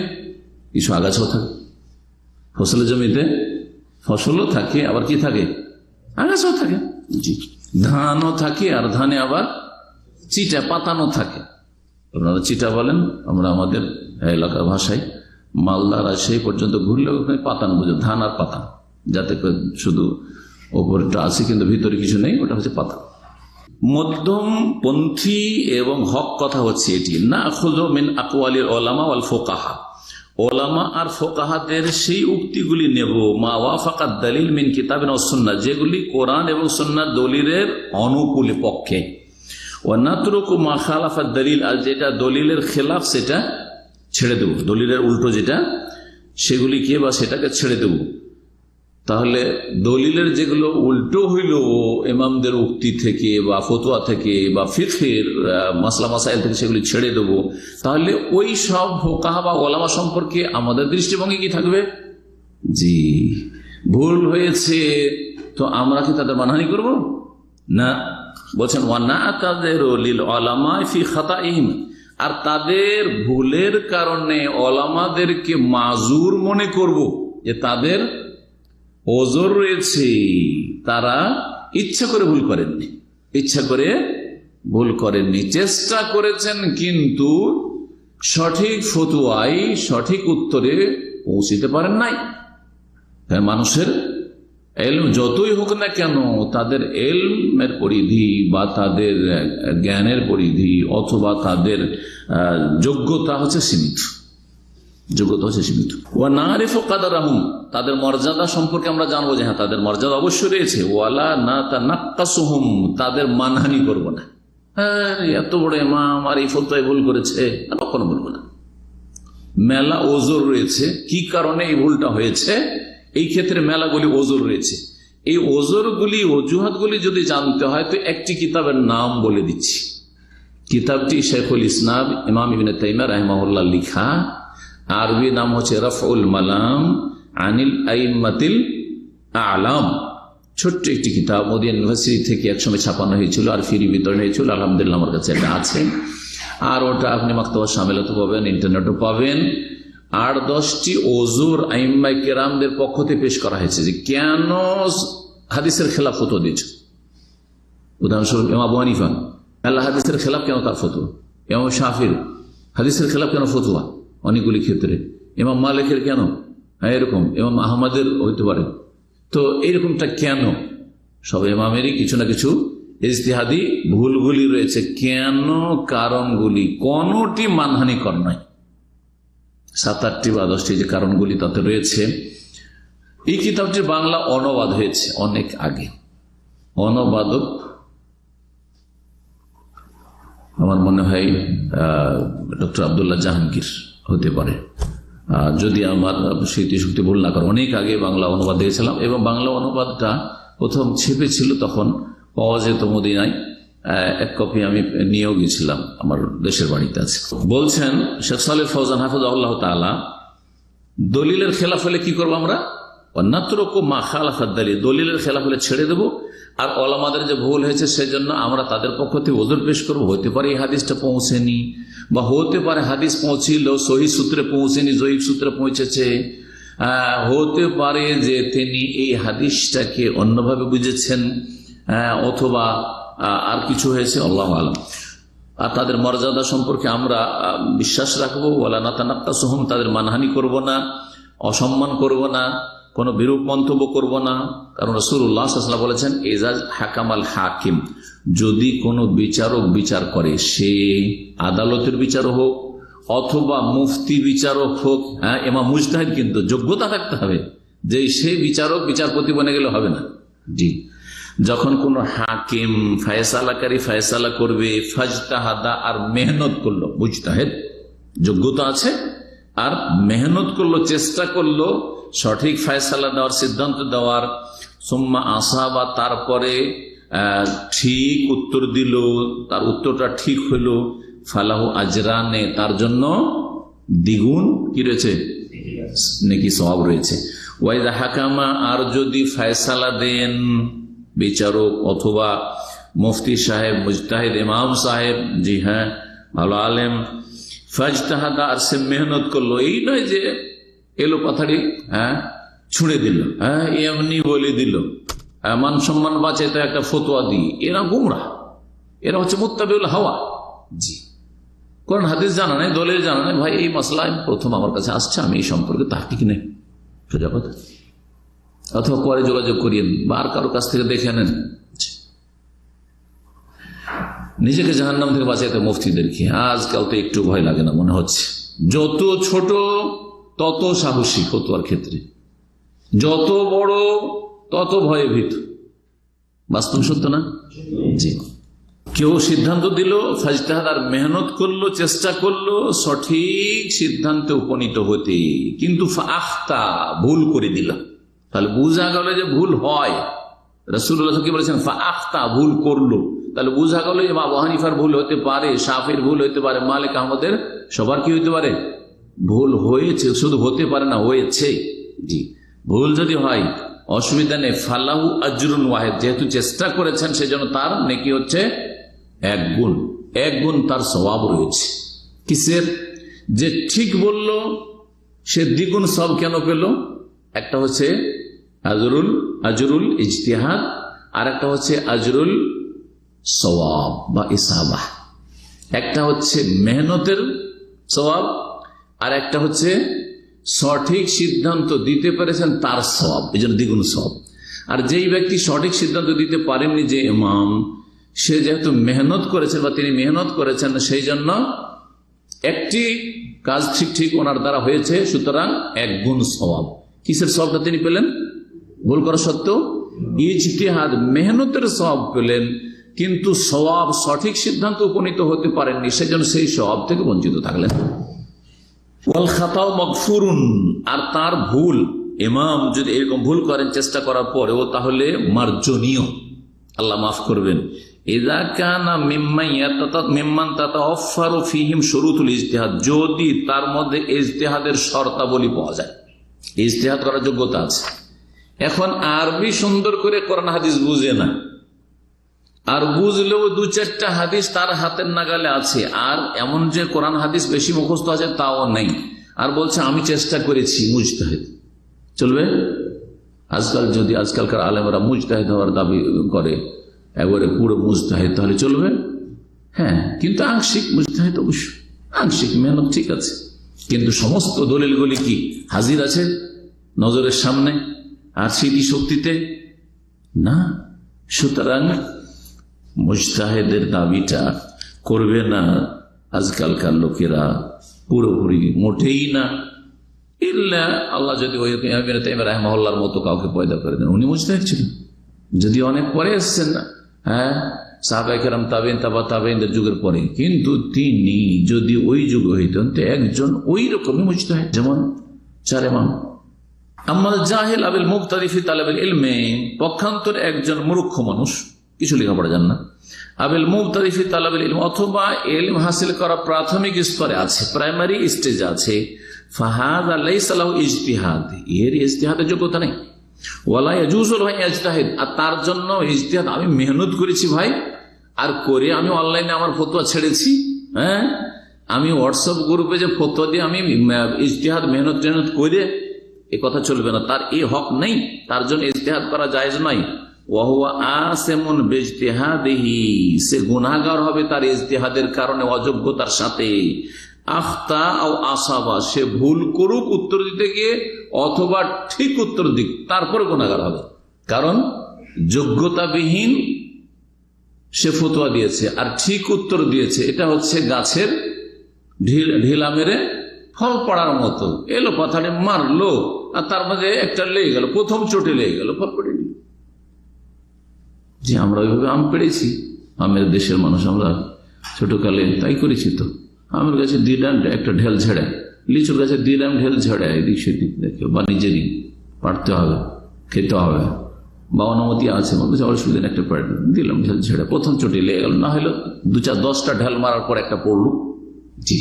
কিছু আগাছাও থাকে, ফসলের জমিতে ফসলও থাকে, আবার কি থাকে, আগাছাও থাকে। জি, ধানও থাকে, আর ধানে আবার চিটা পাতানো থাকে। আপনারা চিটা বলেন, আমরা আমাদের এলাকার ভাষায় মালদার সেই পর্যন্ত ঘুরলে ওখানে পাতানো বুঝো, ধান আর পাতা, যাতে শুধু ওপরটা আছে কিন্তু ভিতরে কিছু নেই, ওটা হচ্ছে পাতা। মধ্যমপন্থী এবং হক কথা হচ্ছে এটি, না খুযু মিন আকওয়ালিল উলামা ওয়াল ফুকাহা, ওলামা আর ফোকাহাদের সেই উক্তিগুলি নেব, মা ওয়াফাকাত দালিল মিন কিতাবিন ওয়াস সুন্নাহ, যেগুলি কোরআন এবং সুন্নাহ দলিলের অনুকূল পক্ষে, ওয়া নাতরুকু মা খালাফাত দালিল, আর যেটা দলিলের খেলাফ সেটা ছেড়ে দেব, দলিলের উল্টো যেটা সেগুলিকে বা সেটাকে ছেড়ে দেব। তাহলে দলিলের যেগুলো উল্টো হইল ইমামদের উক্তি থেকে বা ফতোয়া থেকে বা ফিকহের মাসলা মাসাইল থেকে, সেগুলি ছেড়ে দেব। তাহলে ওই সব ফুকাহা বা ওলামা সম্পর্কে আমাদের দৃষ্টিভঙ্গি কি থাকবে? জি, ভুল হয়েছে তো আমরা কি তাদের মানহানি করব? না, বলছেন ওয়ানা তাদের লিল উলামা ফি খাতাইহিম, আর তাদের ভুলের কারণে ওলামাদেরকে মাজুর মনে করব, যে তাদের ওজর রয়েছে, তারা ইচ্ছা করে ভুল করেননি, ইচ্ছা করে ভুল করেননি, চেষ্টা করেছেন কিন্তু সঠিক ফতোয়ায় সঠিক উত্তরে পৌঁছিতে পারেন নাই। মানুষের এলম যতই হোক না কেন, তাদের এলমের পরিধি বা তাদের জ্ঞানের পরিধি অথবা তাদের যোগ্যতা হচ্ছে সীমিত, যোগ্যতা হচ্ছে সীমিত। ওয়া নারিফু কাদারাহুম, তাদের মর্যাদা সম্পর্কে আমরা জানবো যে হ্যাঁ তাদের মর্যাদা অবশ্যই রয়েছে। ওয়ালা নাতানাক্কাসুহুম, তাদের মানহানি করব না। এত বড় ইমাম আর এই ফতোয়ায় ভুল করেছে, কখনো বলবো না। মেলা ওজর রয়েছে, কি কারণে এই ভুলটা হয়েছে, এই ক্ষেত্রে মেলাগুলি ওজর রয়েছে। এই ওজরগুলি, অজুহাতগুলি যদি জানতে হয় তো একটি কিতাবের নাম বলে দিচ্ছি। কিতাবটি শেখুল ইসলাম ইমাম ইবনে তাইমিয়া রাহিমাহুল্লাহ লিখা, আরবি নাম হচ্ছে রাফউল মালাম আনিল আইম্মাতিল আ'লাম। ছোট্ট একটি কিতাব, মদিনা ইউনিভার্সিটি থেকে একসময় ছাপানো হয়েছিল আর ফ্রি বিতরণ হয়েছিল। আলহামদুলিল্লাহ আমার কাছে এটা আছে, আর ওটা আপনি মাকতাবা শামিলাতে পাবেন, ইন্টারনেটও পাবেন। 8-10টি ওজুর আইম্মায়ে কেরামদের পক্ষ থেকে পেশ করা হয়েছে যে কেন হাদিসের খেলাফ ফতোয়া দিয়েছে। উদাহরণস্বরূপ ইমাম আবু হানিফা, আল্লাহ হাদিসের খেলাফ কেন তার ফতোয়া, ইমাম শাফির হাদিসের খেলাফ কেন ফতোয়া অনেকগুলি ক্ষেত্রে, ইমাম মালিকের কেন, এরকম ইমাম আহমদের হইতে পারে। তো এইরকমটা কেন? সব ইমামেরই কিছু না কিছু ইজতিহাদি ভুলগুলি রয়েছে। কেন? কারণগুলি কোনটি মানহানিকর নয়। 7-8টি বা 10টি যে কারণগুলি তাতে রয়েছে। এই কিতাবটির বাংলা অনুবাদ হয়েছে অনেক আগে। অনুবাদক আমার মনে হয় ডক্টর আব্দুল্লাহ জাহাঙ্গীর হতে পারে, যদি আমার স্মৃতিশক্তি ভুল না করে, অনেক আগে বাংলা অনুবাদ দিয়েছিলাম এবং বাংলা অনুবাদটা প্রথম ছেপে ছিল, তখন পাওয়া যেত মদিনায়। এক কপি আমি নিয়েও গেছিলাম, আমার দেশের বাড়িতে আছে। বলছেন শেখ সালেহ ফৌজান হাফিজাহুল্লাহ তাআলা, দলিলের খেলাফ হলে কি করবো আমরা? অন্যত্রকু মা খালাফাত দলিল, দলিলের খেলাফ হলে ছেড়ে দেবো। আর ওলামাদের যে ভুল হয়েছে সেজন্য আমরা তাদের পক্ষ থেকে ওজর পেশ করবো। হতে পারে এই হাদিসটা পৌঁছেনি, বা হতে পারে হাদিস পৌঁছিল সহিহ সূত্রে পৌঁছেনি, জয়ীফ সূত্রে পৌঁছেছে। হতে পারে যে তিনি এই হাদিসটাকে অন্যভাবে বুঝেছেন, অথবা আর কিছু হয়েছে, আল্লাহু আলাম। আর তাদের মর্যাদা সম্পর্কে আমরা বিশ্বাস রাখবো, ওয়ালা নাতানাক্কাসুহুম, তাদের মানহানি করব না, অসম্মান করব না, কোনো বিরূপ মন্তব্য করব না। কারণ রাসূলুল্লাহ সাল্লাল্লাহু আলাইহি ওয়াসাল্লাম বলেছেন, ইজাজ হাকামাল হাকিম, যদি কোনো বিচারক বিচার করে, সে আদালতের বিচারক হোক অথবা মুফতি বিচারক হোক, ইমাম মুজতাহিদ, কিন্তু যোগ্যতা থাকতে হবে যে সে বিচারক বিচারপতি বনে গেলে হবে না। জি, যখন কোন হাকিম ফায়সালাকারী ফায়সালা করবে, ফাজতাহাদা, আর মেহনত করলো, মুজতাহিদ যোগ্যতা আছে আর মেহনত করলো, চেষ্টা করলো সঠিক ফায়সালা দেওয়ার, সিদ্ধান্ত দেওয়ার, সুম্মা আসাবা, তারপরে ঠিক উত্তর দিল, তার উত্তরটা ঠিক হলো, ফালাহু আজরানে, তার জন্য দ্বিগুণ কি রয়েছে, নেকি সওয়াব রয়েছে। ওয়াইদা হাকামা, আর যদি ফায়সালা দেন বিচারক অথবা মুফতি সাহেব, মুজতাহিদ ইমাম সাহেব, জি হ্যাঁ ভালো আলেম, ফাজতাহাদা, আর সে মেহনত করলো, এই নয় যে এলো কথাটি ছুঁড়ে দিল, এমনি বলে দিল, মান সম্মান বাঁচাইতে একটা ফতোয়া দিই, এরা গুমরাহ, এরা হচ্ছে মুত্তাবিউল হাওয়া। জি, কোরআন হাদিস জানা নেই, দলিল জানা নেই, ভাই এই মাসলা প্রথম আমার কাছে আসছে, আমি এই সম্পর্কে তাহকিক নেই, সোজা কথা। অথবা পরে যোগাযোগ করিয়ে বা আর কারো কাছ থেকে দেখে নেন। নিজেকে জাহান্নাম থেকে বাঁচাইতে মুফতিদেরকে আজকাল তো একটু ভয় লাগে না, মনে হচ্ছে যত ছোট তত সাহসী ফতোয়ার ক্ষেত্রে, যত বড় তত ভয়ে ভীত। বাস্তব সত্য না? জি, কেউ সিদ্ধান্ত দিল, ফাজতাহাদ, আর মেহনত করলো, চেষ্টা করলো সঠিক সিদ্ধান্তে উপনীত হতে, কিন্তু আখতা, ভুল করে দিল, তাহলে বুঝা গেল যে ভুল হয়। রাসূলুল্লাহ কি বলেছেন? আখতা, ভুল করলো, তাহলে বুঝা গেল যে আবু হানিফার ভুল হতে পারে, শাফির ভুল হতে পারে, মালিক আহমদের, সবার কি হতে পারে? ভুল হয়েছে, শুধু হতে পারে না, হয়েছে। জি, ভুল যদি হয় অসুবিধা নেই, ফালাহু আজরুন ওয়াহিদ, যেহেতু চেষ্টা করেছেন সেজন্য তার নেকি হচ্ছে এক গুণ, এক গুণ তার সওয়াব রয়েছে। কিসের? যে ঠিক বলল সে দ্বিগুণ সব কেন পেল? একটা হচ্ছে আজরুল ইজতিহাদ, আর একটা হচ্ছে আজরুল সওয়াব বা ইসাবাহ। একটা হচ্ছে মেহনতের সওয়াব, আর একটা হচ্ছে সঠিক সিদ্ধান্ত দিতে পেরেছেন তার সওয়াব, এই জন্য দ্বিগুণ সওয়াব। আর যেই ব্যক্তি সঠিক সিদ্ধান্ত দিতে পারেননি, যে ইমাম, সে যেহেতু মেহনত করেছেন বা তিনি মেহনত করেছেন, সেই জন্য একটি কাজ ঠিক ওনার দ্বারা হয়েছে, সুতরাং এক গুণ সওয়াব। কিসের সওয়াবটা তিনি পেলেন? ভুল করা সত্ত্বেও ইজতিহাদ, মেহনতের সওয়াব পেলেন, কিন্তু সওয়াব, সঠিক সিদ্ধান্ত উপনীত হতে পারেননি, সেজন্য সেই সওয়াব থেকে বঞ্চিত থাকলেন। ওয়াল খাতাও মাগফুরুন, আর তার ভুল, ইমাম যদি এরকম ভুল করেন চেষ্টা করার পরেও, তাহলে মার্জনীয়, আল্লাহ মাফ করবেন। ইযা কানা মিম্মান তাতাওয়াফারু ফীহিম শুরুতুল ইজতিহাদ, যদি তার মধ্যে ইজতিহাদের শর্তাবলী পাওয়া যায়, ইজতিহাদ করার যোগ্যতা আছে। এখন আরবি সুন্দর করে কোরআন হাদিস বুঝে না, আর বুঝলেও দু চারটা হাদিস তার হাতের নাগালে আছে, আর এমন যে কোরআন হাদিস বেশি মুখস্থ আছে তাও নেই, আর বলছে আমি চেষ্টা করেছি, মুজতাহিদ। চলবে? আজকালকার আলেমরা মুজতাহিদ হওয়ার দাবি করে, একবারে পুরো মুজতাহিদ, তাহলে চলবে? হ্যাঁ, কিন্তু আংশিক মুজতাহিদ, অবশ্যই আংশিক মেহনত ঠিক আছে, কিন্তু সমস্ত দলিলগুলি কি হাজির আছে নজরের সামনে আর স্মৃতি শক্তিতে না। সুতরাং মুজতাহিদের দাবিটা করবে না আজকালকার লোকেরা, পুরোপুরি মোটেই না। ইল্লা আল্লাহ যদি ওই ইবনে তাইমিয়া রাহিমাহুল্লাহর মতো কাউকে পয়দা করে দেন, উনি মুজতাহিদ ছিলেন, যদি অনেক পরে এসছেন না, সাহাবায়ে কেরাম, তাবেঈন, তাবা তাবেঈনদের যুগের পরে। কিন্তু তিনি যদি ওই যুগে হইতেন তো একজন ওই রকমই মুজতাহিদ, যেমন 4 ইমাম। আম্মাল জাহিল আবিল মুবতাদি ফি তালাবিল ইলমি, পক্ষান্তর একজন মূর্খ মানুষ, কিছু লেখাপড়া জান না, আবিল মুবতাদি ফি তালাবিল ইলম, অথবা ইলম হাসিল করা প্রাথমিক স্তরে আছে, প্রাইমারি স্টেজে আছে, ফাহাযা লাইসা লাহু ইজতিহাদ, এর ইজতিহাদের যোগ্যতা নেই। ওয়ালা ইয়াজুজু লাহু ইজতিহাদ, আর তার জন্য ইজতিহাদ, আমি মেহনত করেছি ভাই, আর করে আমি অনলাইনে আমার ফতোয়া ছেড়েছি, হ্যাঁ, আমি হোয়াটসঅ্যাপ গ্রুপে যে ফতোয়া দিয়ে আমি ইজতিহাদ মেহনত করে, এ কথা চলবে না, তার এই হক নেই, তার জন্য ইজতিহাদ করা জায়েজ নয়। ওয়া হুয়া আসিমুন বিইজতিহাদিহি, সে গুনাহগার হবে তার ইজতিহাদের কারণে, অযোগ্যতার সাথে। আখতা ও আসাবা, সে ভুল করুক উত্তর দিতে গিয়ে অথবা ঠিক উত্তর দিক, তারপরে গুনাহগার হবে, কারণ যোগ্যতাবিহীন সে ফতোয়া দিয়েছে আর ঠিক উত্তর দিয়েছে। এটা হচ্ছে গাছের ঢিলা মেরে ফল পড়ার মতো, এলো কথাটি মারলো আর তার মধ্যে একটা লেগে গেল, প্রথম চোটে লেগে গেল, ফল পড়েনি। যে আমরা ওইভাবে আম পেড়েছি, আমের দেশের মানুষ আমরা ছোটকালে তাই করেছি। তো আমের গাছে 2 ডাম একটা ঢেল ঝেড়ে, লিচুর গাছে 2 ডাম ঢেল ঝেড়ে, এদিক সেদিক দেখে, বা নিজেরই পাড়তে হবে, খেতে হবে, বা অনুমতি আছে, অসুবিধা একটা দিলাম ঢেল ঝেড়ে, প্রথম চোটে লেগে গেল, না হলে 2-10টা ঢেল মারার পর একটা পড়লো। জি,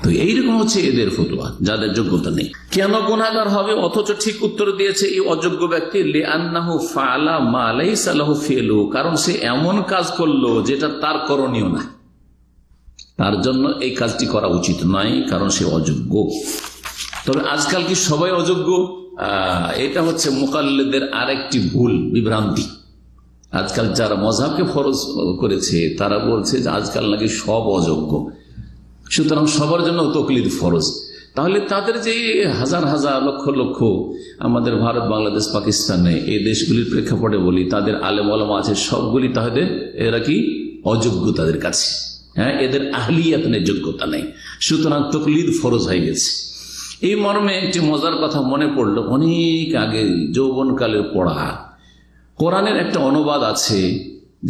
তো এইরকম হচ্ছে এদের ফতোয়া, যাদের যোগ্যতা নেই। কেন গুনাহগার হবে অথচ ঠিক উত্তর দিয়েছে এই অযোগ্য ব্যক্তি? লিআন্নাহু ফাআলা মা লাইসা লাহু ফিলু, কারণ সে এমন কাজ করলো যেটা তার করণীয় না, তার জন্য এই কাজটি করা উচিত নয়, কারণ সে অযোগ্য। তবে আজকাল কি সবাই অযোগ্য? এটা হচ্ছে মুকাল্লিদের আরেকটি ভুল বিভ্রান্তি। আজকাল যারা মযহাবকে ফরজ করেছে তারা বলছে যে আজকাল নাকি সব অযোগ্য, সুতরাং সবার জন্য তাকলিদ ফরজ। তাহলে তাদের যে হাজার হাজার লক্ষ লক্ষ আমাদের ভারত, বাংলাদেশ, পাকিস্তানে এই দেশগুলির প্রেক্ষাপটে বলি, তাদের আলেম ওলামা আছে, সবগুলি তাহলে এরা কি অযোগ্য তাদের কাছে, হ্যাঁ, এদের আহলিয়াত নেই, যোগ্যতা নেই, সুতরাং তাকলিদ ফরজ হয়ে গেছে। এই মর্মে একটি মজার কথা মনে পড়লো, অনেক আগে যৌবনকালের পড়া কোরআনের একটা অনুবাদ আছে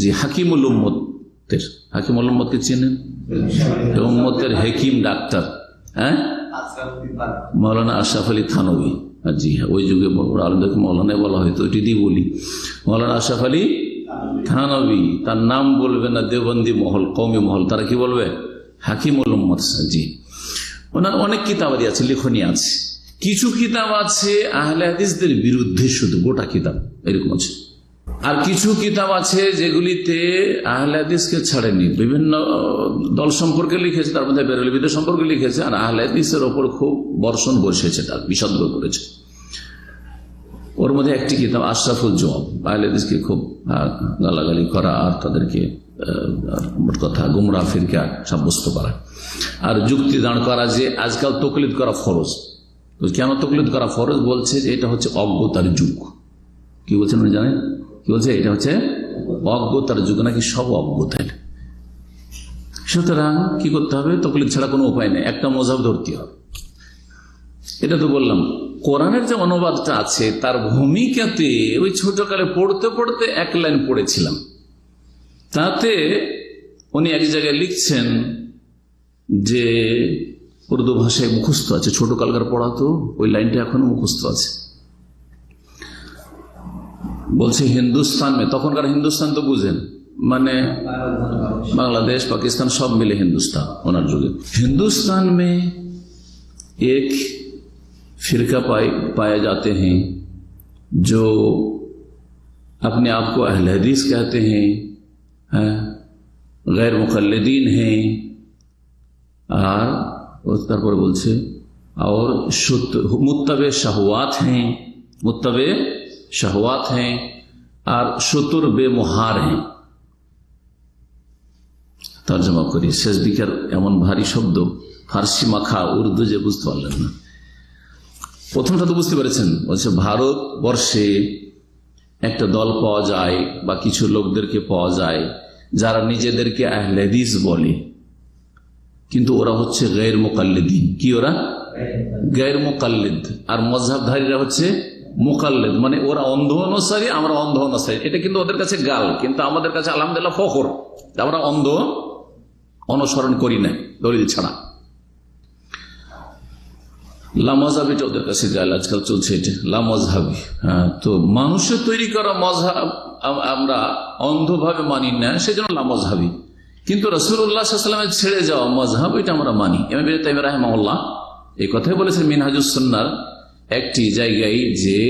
যে হাকিমুল উম্মতের, হাকিমুল উম্মতকে চেনেন? উম্মতের হেকিম ডাক্তার, হ্যাঁ, মৌলানা আশরাফ আলী থানভী। জি হ্যাঁ, ওই যুগে আলমদেরকে মৌলানা বলা হয়তো, এটি দিয়ে বলি, মৌলানা আশরাফ আলী থানভী। তার নাম বলবে না দেওবন্দি মহল, কওমি মহল, তারা কি বলবে? হাকিমুল উম্মত। জি, ওনার অনেক কিতাবাদি আছে, লেখনী আছে, কিছু কিতাব আছে আহলে হাদিসদের বিরুদ্ধে, শুধু গোটা কিতাব এরকম আছে, আর কিছু কিতাব আছে যেগুলিতে আহলে হাদিসকে ছাড়েনি, বিভিন্ন দল সম্পর্কে লিখেছে, তার মধ্যে বেরলভীদের সম্পর্কে লিখেছে, আর আহলে হাদিসের ওপর খুব বর্ষণ বসেছে, তার বিষাদ করেছে। ওর মধ্যে একটি কিতাব আশরাফুল জওয়াব, আহলে হাদিসকে খুব গালাগালি করা আর তাদেরকে মোট কথা গুমরাহ ফিরকা সাব্যস্ত করা, আর যুক্তি দাঁড় করা যে আজকাল তাকলিদ করা ফরজ। কেন তাকলিদ করা ফরজ? বলছে যে এটা হচ্ছে অজ্ঞতার যুগ। কি বলছেন উনি জানেন? কি বলছে? এটা হচ্ছে অজ্ঞতার যুগ, নাকি সব অজ্ঞতার। সুতরাং কি করতে হবে? তাকলিদ ছাড়া কোনো উপায় নেই, একটা মযহাব ধরতে হবে। এটা তো বললাম। কোরআনের যে অনুবাদটা আছে তার ভূমিকাতে ওই ছোটকালে পড়তে পড়তে 1 লাইন পড়েছিলাম, তাতে উনি এক জায়গায় লিখছেন যে উর্দু ভাষায় মুখস্থ আছে, ছোটকালকার পড়া তো ওই লাইনটা এখনো মুখস্থ আছে। বলছে হিন্দুস্তান মে, তখনকার হিন্দুস্তান তো বুঝেন, মানে বাংলাদেশ, পাকিস্তান সব मिले हिंदुस्तान ओनर जुगे। हिंदुस्तान में एक फिरका पाए जाते हैं जो अपने आप को अहले हदीस कहते हैं, गैर मुकल्लिदीन हैं, और তারপর বলছে और मुत्तबे शहवात हैं, मुत्तबे शहवात हैं और शुतुर बेमुहार हैं। তর্জমা করি, শেষ দিকের এমন ভারী শব্দ, ফার্সি মাখা উর্দু যে বুঝতে পারলেন না। প্রথমটা তো বুঝতে পেরেছেন। বলছে ভারতবর্ষে একটা দল পাওয়া যায় বা কিছু লোকদেরকে পাওয়া যায় যারা নিজেদেরকে আহলে হাদিস বলে, কিন্তু ওরা হচ্ছে গैर মুকাল্লিদিন। কি ওরা? গैर মুকাল্লিদ। আর মযহাবধারীরা হচ্ছে মুকাল্লিদ, মানে ওরা অন্ধ অনুসারী, আমরা অন্ধ অনুসারী। এটা কিন্তু ওদের কাছে গাল, কিন্তু আমাদের কাছে আলহামদুলিল্লাহ ফখর, আমরা অন্ধ অনুসরণ করি না দলিল ছাড়া। লামজাবিটা ওদের কাছে গাল, আজকাল চলছে এটা লামজহাবি। হ্যাঁ, তো মানুষের তৈরি করা মজহাব আমরা অন্ধভাবে মানি না, সেই জন্য লামজহাবি। কিন্তু রাসূলুল্লাহ সাল্লাল্লাহু আলাইহি ওয়াসাল্লামের ছেড়ে যাওয়া মজহাব, এটা আমরা মানি। ইমাম ইবনে তাইমিয়া রাহিমাহুল্লাহ এই কথাই বলেছেন মিনহাজুস সুন্নাহর একটি জায়গায় যে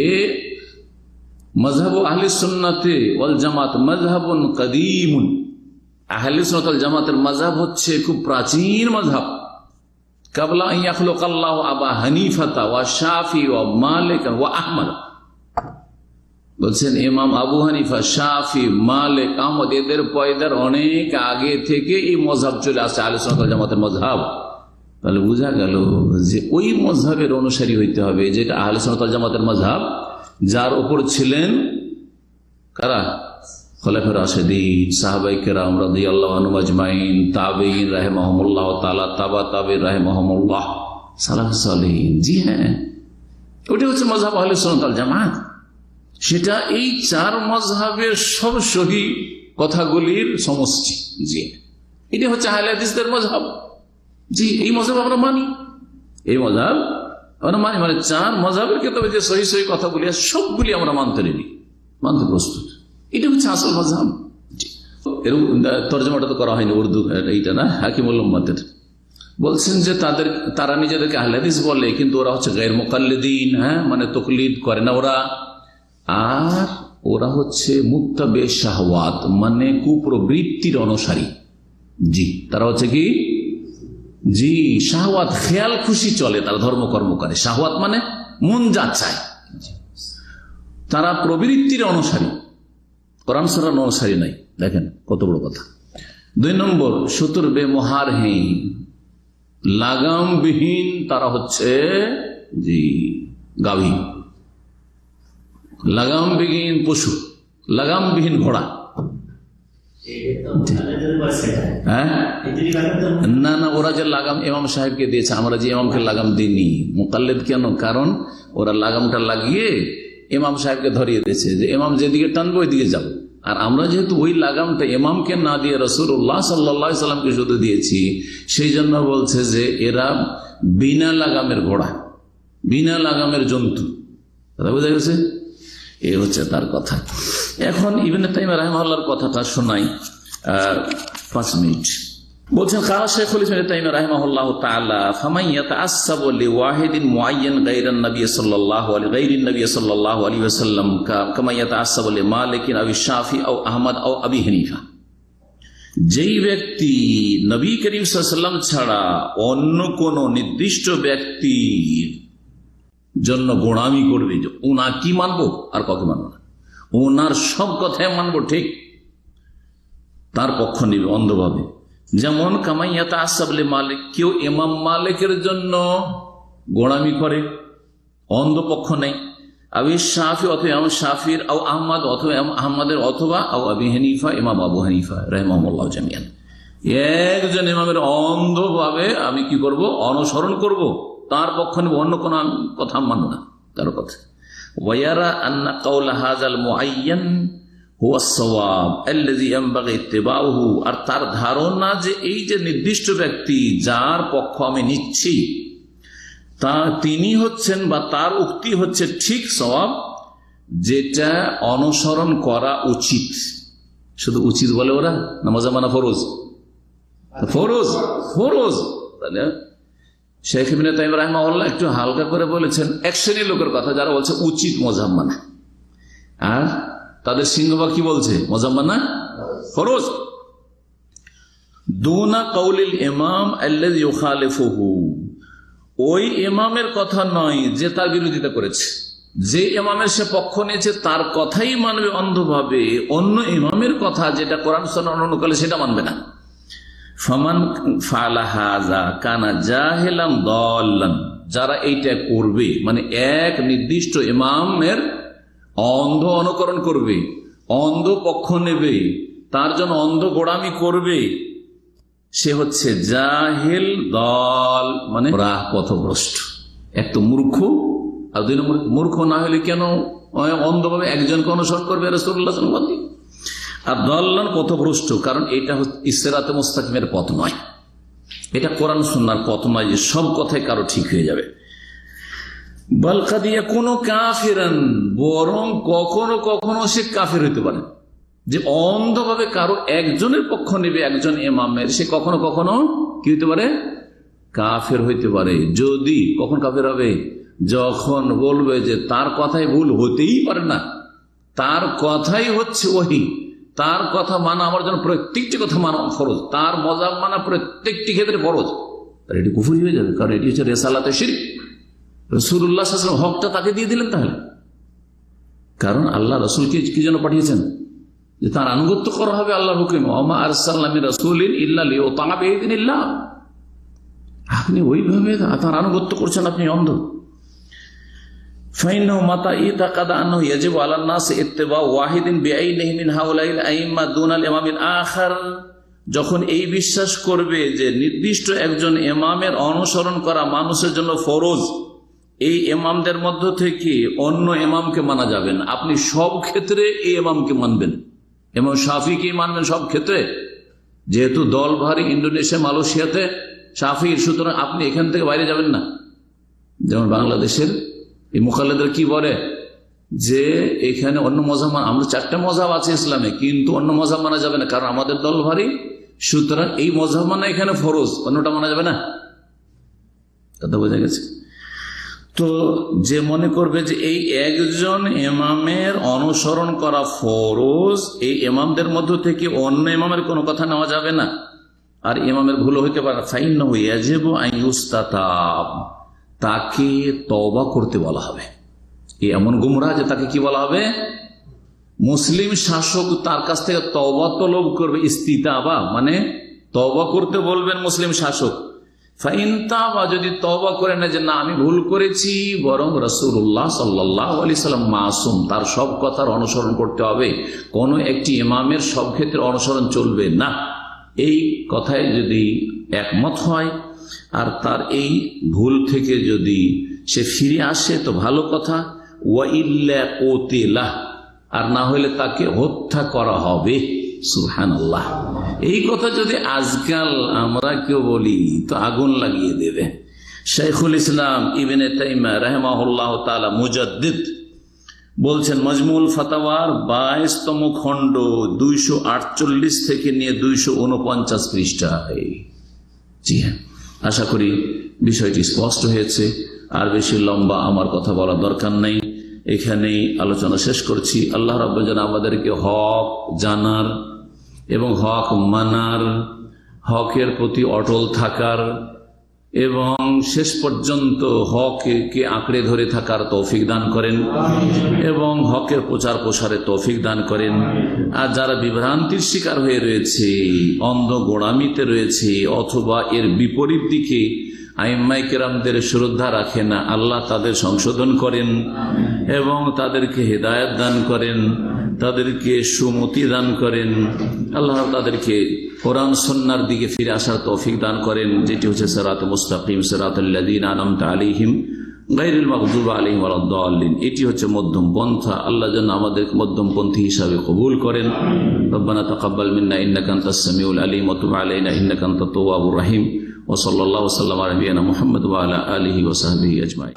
মজহাব আহলে সুন্নাতে ওয়াল জামাত মজহাবুন কদীমুন, আহলে সুন্নাত ওয়াল জামাতের মজহাব হচ্ছে খুব প্রাচীন মজহাব। কাবলা আন ইয়াখলুকাল্লাহু আবা হানিফাতা ওয়া শাফি ওয়া মালিক ওয়া আহমদ, বলছেন ইমাম আবু হানিফা, শাফি, মালিক, আহমদ এদের পয়দার অনেক আগে থেকে এই মজহাব চলে আসছে আহলে সুন্নাত ওয়াল জামাতের মজহাব। তাহলে বোঝা গেল যে ওই মজহাবের অনুসারী হইতে হবে যেটা আহলে সুন্নাত ওয়াল জামাতের মজহাব, যার উপর ছিলেন কারা? খোলাফায়ে রাশিদিন, সাহাবায়ে কেরাম রাদিয়াল্লাহু আনহুম আজমাইন, তাবেঈন রাহিমাহুমুল্লাহ তাআলা, তাবা তাবেঈন রাহিমাহুমুল্লাহ, সালাফুস সালেহিন। জি হ্যাঁ, ওটা হচ্ছে মজহাব আহলে সুন্নাত ওয়াল জামাত। সেটা এই চার মজহাবের সব সহি কথাগুলির সমষ্টি। জি, এটা হচ্ছে আহলে হাদিসদের মজহাব। জি, এই মজহাব আমরা মানি, এই মজহাব আমরা মানি, মানে চার মজহাবের কিতাবে যে সহি সহি কথাগুলি আছে সবগুলি আমরা মানতে রেডি, মানতে প্রস্তুত। এটা হচ্ছে আসল মজহাব। এরকম তর্জমাটা তো করা হয়নি উর্দু, এইটা না, হাকিমুল উম্মাতের বলছেন যে তারা নিজেদেরকে আহলে হাদিস বলে, কিন্তু ওরা হচ্ছে গায়র মুকাল্লিদিন। হ্যাঁ, মানে তকলিদ করে না ওরা। আর ওরা হচ্ছে মুত্তাবে শাহওয়াত, মানে কুপ্রবৃত্তির অনুসারী। জি, তারা হচ্ছে কি? জি, শাহওয়াত, খেয়াল খুশি চলে, তারা ধর্মকর্ম করে। শাহওয়াত মানে মন যা চায়, তারা প্রবৃত্তির অনুসারী, কোরআন সুন্নাহর অনুসারী নাই। দেখেন কত বড় কথা। 2 নম্বর, সুতুর বেমহারহীন, লাগামবিহীন তারা হচ্ছে জি গাভী, লাগামবিহীন পশু, লাগামবিহীন ঘোড়া। হ্যাঁ, না না, ওরা যে লাগাম ইমাম সাহেবকে দিয়েছে, আমরা যে ইমামকে লাগাম দিইনি। মুকাল্লিদ কেন? কারণ ওরা লাগামটা লাগিয়ে ইমাম সাহেবকে ধরিয়ে দিয়েছে যে ইমাম যেদিকে টানবে ওই দিকে যাবো। আর আমরা যেহেতু ওই লাগামটা ইমামকে না দিয়ে রাসূলুল্লাহ সাল্লাল্লাহু আলাইহি সাল্লামকে শুধু দিয়েছি, সেই জন্য বলছে যে এরা বিনা লাগামের ঘোড়া, বিনা লাগামের জন্তু। কথা বোঝা গেছে? এ হচ্ছে তার কথা। এখন ইবনে তাইমিয়া রাহিমাহুল্লাহর কথাটা শোনাই 5 মিনিট। বলছেন কালা শাইখুল ইসলাম ইবনে তাইমিয়া রাহিমাহুল্লাহ তাআলা, ফামান ইয়াতাআসসাবু লিওয়াহিদিন মুআয়্যান গায়রান নবী সাল্লাল্লাহু আলাইহি গায়রিন নবী সাল্লাল্লাহু আলাইহি ওয়াসাল্লাম কামা ইয়াতাআসসাবু লিমালিকিন আও শাফি আও আহমদ আও আবি হানিফা। যেই ব্যক্তি নবী করিম সাল্লাল্লাহু আলাইহি ওয়াসাল্লাম ছাড়া অন্য কোন নির্দিষ্ট ব্যক্তির জন্য গোড়ামি করবে, যে ওনা কি মানবো আর কাকে মানবো না, ওনার সব কথাই মানবো, ঠিক তার পক্ষ নিবে অন্ধভাবে। যেমন কামাইয়াতা আসাবলে মালিক, কেউ ইমাম মালিকের জন্য গোড়ামি করে, অন্ধ পক্ষ নেই। আবি শাফি অথবা ইমাম শাফির, আও আহমদ অথবা আহমদের, অথবা আও আবি হানিফা ইমাম আবু হানিফা রাহিমাহুল্লাহ জামিয়ান। একজন ইমামের অন্ধভাবে আমি কি করব? অনুসরণ করব, তার পক্ষ নেব, অন্য কোন কথা মানব না তার কথা। ওয়ায়ারা আন্না কাওলা হাযাল মুআয়্যান হুয়া আস-সাওয়াব আল্লাযী ইয়ানবাগী ইত্তিবাউহু, আর তার ধারণা যে এই যে নির্দিষ্ট ব্যক্তি যার পক্ষ আমি নিচ্ছি তিনি হচ্ছেন বা তার উক্তি হচ্ছে ঠিক সওয়াব, যেটা অনুসরণ করা উচিত। শুধু উচিত বলে ওরা, নামাজ মানা ফরজ, ফরজ ফরজ। তাহলে শেখ ইবনে তাইমিয়া রাহিমাহুল্লাহ একটু হালকা করে বলেছেন এক শ্রেণীর লোকের কথা, যারা বলছে উচিত মযহাব মানা, আর তাদের সিংহভাগ কি বলছে? মযহাব মানা ফরজ। দুনা কাউলিল ইমাম আল্লাযী ইউখালিফুহু, ওই ইমামের কথা নয় যে তার বিরোধিতা করেছে। যে ইমামের সে পক্ষ নিয়েছে তার কথাই মানবে অন্ধভাবে, অন্য ইমামের কথা যেটা কোরআন সুন্নাহ অনুকূলে সেটা মানবে না। ফামান ফাআলা হাযা কানা জাহিলান দাল্লান, যারা এইটা করবে, মানে এক নির্দিষ্ট ইমামের অন্ধ অনুকরণ করবে, অন্ধ পক্ষ নেবে, তার জন্য অন্ধ গোড়ামি করবে, সে হচ্ছে জাহিল দল, মানে পথভ্রষ্ট। এক তো মূর্খ, আর 2 নম্বর মূর্খ না হলে কেন অন্ধভাবে একজনকে অনুসরণ করবে রাসূলুল্লাহ সাল্লাল্লাহু আলাইহি ওয়াসাল্লাম? আর দাল্লান পথভ্রষ্ট, কারণ এটা সিরাতে মুস্তাকিমের পথ নয়, এটা কোরআন সুন্নাহর পথ নয় যে সব কথাই কারো ঠিক হয়ে যাবে। বাল কাদ ইয়াকুনু কাফিরান, বরং কখনো কখনো সে কাফের হইতে পারে। যে অন্ধভাবে কারো একজনের পক্ষ নেবে, একজন ইমামের, সে কখনো কখনো কি হইতে পারে? কাফের হইতে পারে। যদি কখন কাফের হবে? যখন বলবে যে তার কথাই ভুল হতেই পারে না, তার কথাই হচ্ছে ওহী, তার কথা মানা আমার জন্য প্রত্যেকটি কথা মানা ফরজ, তার মজাব মানা প্রত্যেকটি ক্ষেত্রে ফরজ, তার এটি কুফরি হয়ে যাবে। কারণ এটি হচ্ছে রিসালাতে শিরক। রাসূলুল্লাহ সাল্লাল্লাহু আলাইহি ওয়াসাল্লাম হকটা তাকে দিয়ে দিলেন তাহলে, কারণ আল্লাহ রাসূলকে কি জন্য পাঠিয়েছেন? যে তার আনুগত্য করা হবে আল্লাহর হুকুমে। ওমা আরসালনা মির রাসূলিন ইল্লা লিইউতাআ বিইذنিল্লাহ। আপনি ওইভাবে তার আনুগত্য করছেন, আপনি অন্ধ। ফাইন্নাহু মাতা ইতাকাদা আন্নাহু ইয়াজিবু আলান নাস ইত্তিবাউ ওয়াহিদিন বিআইনিহি মিন হাউলাইল আইম্মা দুনাল ইমামিল আখার, যখন এই বিশ্বাস করবে যে নির্দিষ্ট একজন ইমামের অনুসরণ করা মানুষের জন্য ফরজ, এই ইমামদের মধ্য থেকে অন্য ইমামকে মানা যাবে না। আপনি সব ক্ষেত্রে এই ইমামকে মানবেন, ইমাম শাফিকে মানবেন সব ক্ষেত্রে, যেহেতু দল ভারী ইন্দোনেশিয়া মালয়েশিয়াতে শাফির, সুতরাং আপনি এখান থেকে বাইরে যাবেন না। যেমন বাংলাদেশের এই মুখাল্লেদের কি বলে যে এখানে অন্য মজাব, আমরা 4টা মজাব আছে ইসলামে, কিন্তু অন্য মজাব মানা যাবে না, কারণ আমাদের দল ভারী, সুতরাং এই মজাব মানা এখানে ফরজ, অন্যটা মানা যাবে না। কথা বোঝা গেছে? তো যে মনে করবে যে এই একজন ইমামের অনুসরণ করা ফরজ, এই ইমামদের মধ্য থেকে অন্য ইমামের কোনো কথা নেওয়া যাবে না, আর ইমামের ভুল হইতে পারে, ফাইন্নাহু ইয়াজিবু আন ইউস্তাতাব, তাকে তওবা করতে বলা হবে। এমন গুমরাহ যে তাকে কি বলা হবে? মুসলিম শাসক তার কাছ থেকে তওবা তলব করবে, ইস্তিতাবা মানে তওবা করতে বলবেন মুসলিম শাসক। ফাইন তাবা, যদি তওবা করে না যে না আমি ভুল করেছি, বরং রাসূলুল্লাহ সাল্লাল্লাহু আলাইহি সাল্লাম মাসুম, তার সব কথার অনুসরণ করতে হবে, কোনো একটি ইমামের সব ক্ষেত্রে অনুসরণ চলবে না, এই কথায় যদি একমত হয় আর তার এই ভুল থেকে যদি সে ফিরে আসে তো ভালো কথা, ওয়া ইল্লা কুতিলা, আর না হলে তাকে হত্যা করা হবে। সুবহানাল্লাহ। এই কথা যদি আজকাল আমরা কেউ বলি তো আগুন লাগিয়ে দেবে। শাইখুল ইসলাম ইবনে তাইমিয়া রাহিমাহুল্লাহ তাআলা মুজাদ্দিদ বলছেন মজমুল ফাতাওয়ার 22তম খণ্ড 248 থেকে নিয়ে 249 পৃষ্ঠায়। জি হ্যাঁ, আশা করি বিষয়টি স্পষ্ট হয়েছে, আর বেশি লম্বা আমার কথা বলা দরকার নেই, এখানেই আলোচনা শেষ করছি। আল্লাহ রাব্বুল যেন আমাদেরকে হক জানার এবং হক মানার, হকের প্রতি অটল থাকার এবং শেষ পর্যন্ত হককে আঁকড়ে ধরে থাকার তৌফিক দান করেন এবং হকের প্রচার প্রসারে তৌফিক দান করেন। আর যারা বিভ্রান্তির শিকার হয়ে রয়েছে, অন্ধ গোড়ামিতে রয়েছে, অথবা এর বিপরীত দিকে আইম্মায়ে কেরামদের শ্রদ্ধা রাখে না, আল্লাহ তাদের সংশোধন করেন এবং তাদেরকে হেদায়েত দান করেন, তাদেরকে সুমতি দান করেন। আল্লাহ তাদেরকে কোরআন সুন্নাহর দিকে ফিরে আসার তৌফিক দান করেন, যেটি হচ্ছে সিরাতুল মুস্তাকিম, সিরাতাল লাযীনা আনআমতা আলাইহিম গায়রিল মাগদুবি আলাইহিম ওয়ালাদ-দাল্লিন। এটি হচ্ছে মধ্যম পন্থা। আল্লাহ যেন আমাদের মধ্যমপন্থী হিসাবে কবুল করেন। রব্বানা তাকাব্বাল মিন্না ইন্নাকা আনতাস সামিউল আলিম ওয়া তুব আলাইনা ইন্নাকা আনতাত তাওয়াবুর রহিম। ওয়া সাল্লাল্লাহু ওয়া সাল্লামা আলা নাবিয়িনা মুহাম্মদ ওয়া আলা আলিহি ওয়া সাহবিহি আজমাইন।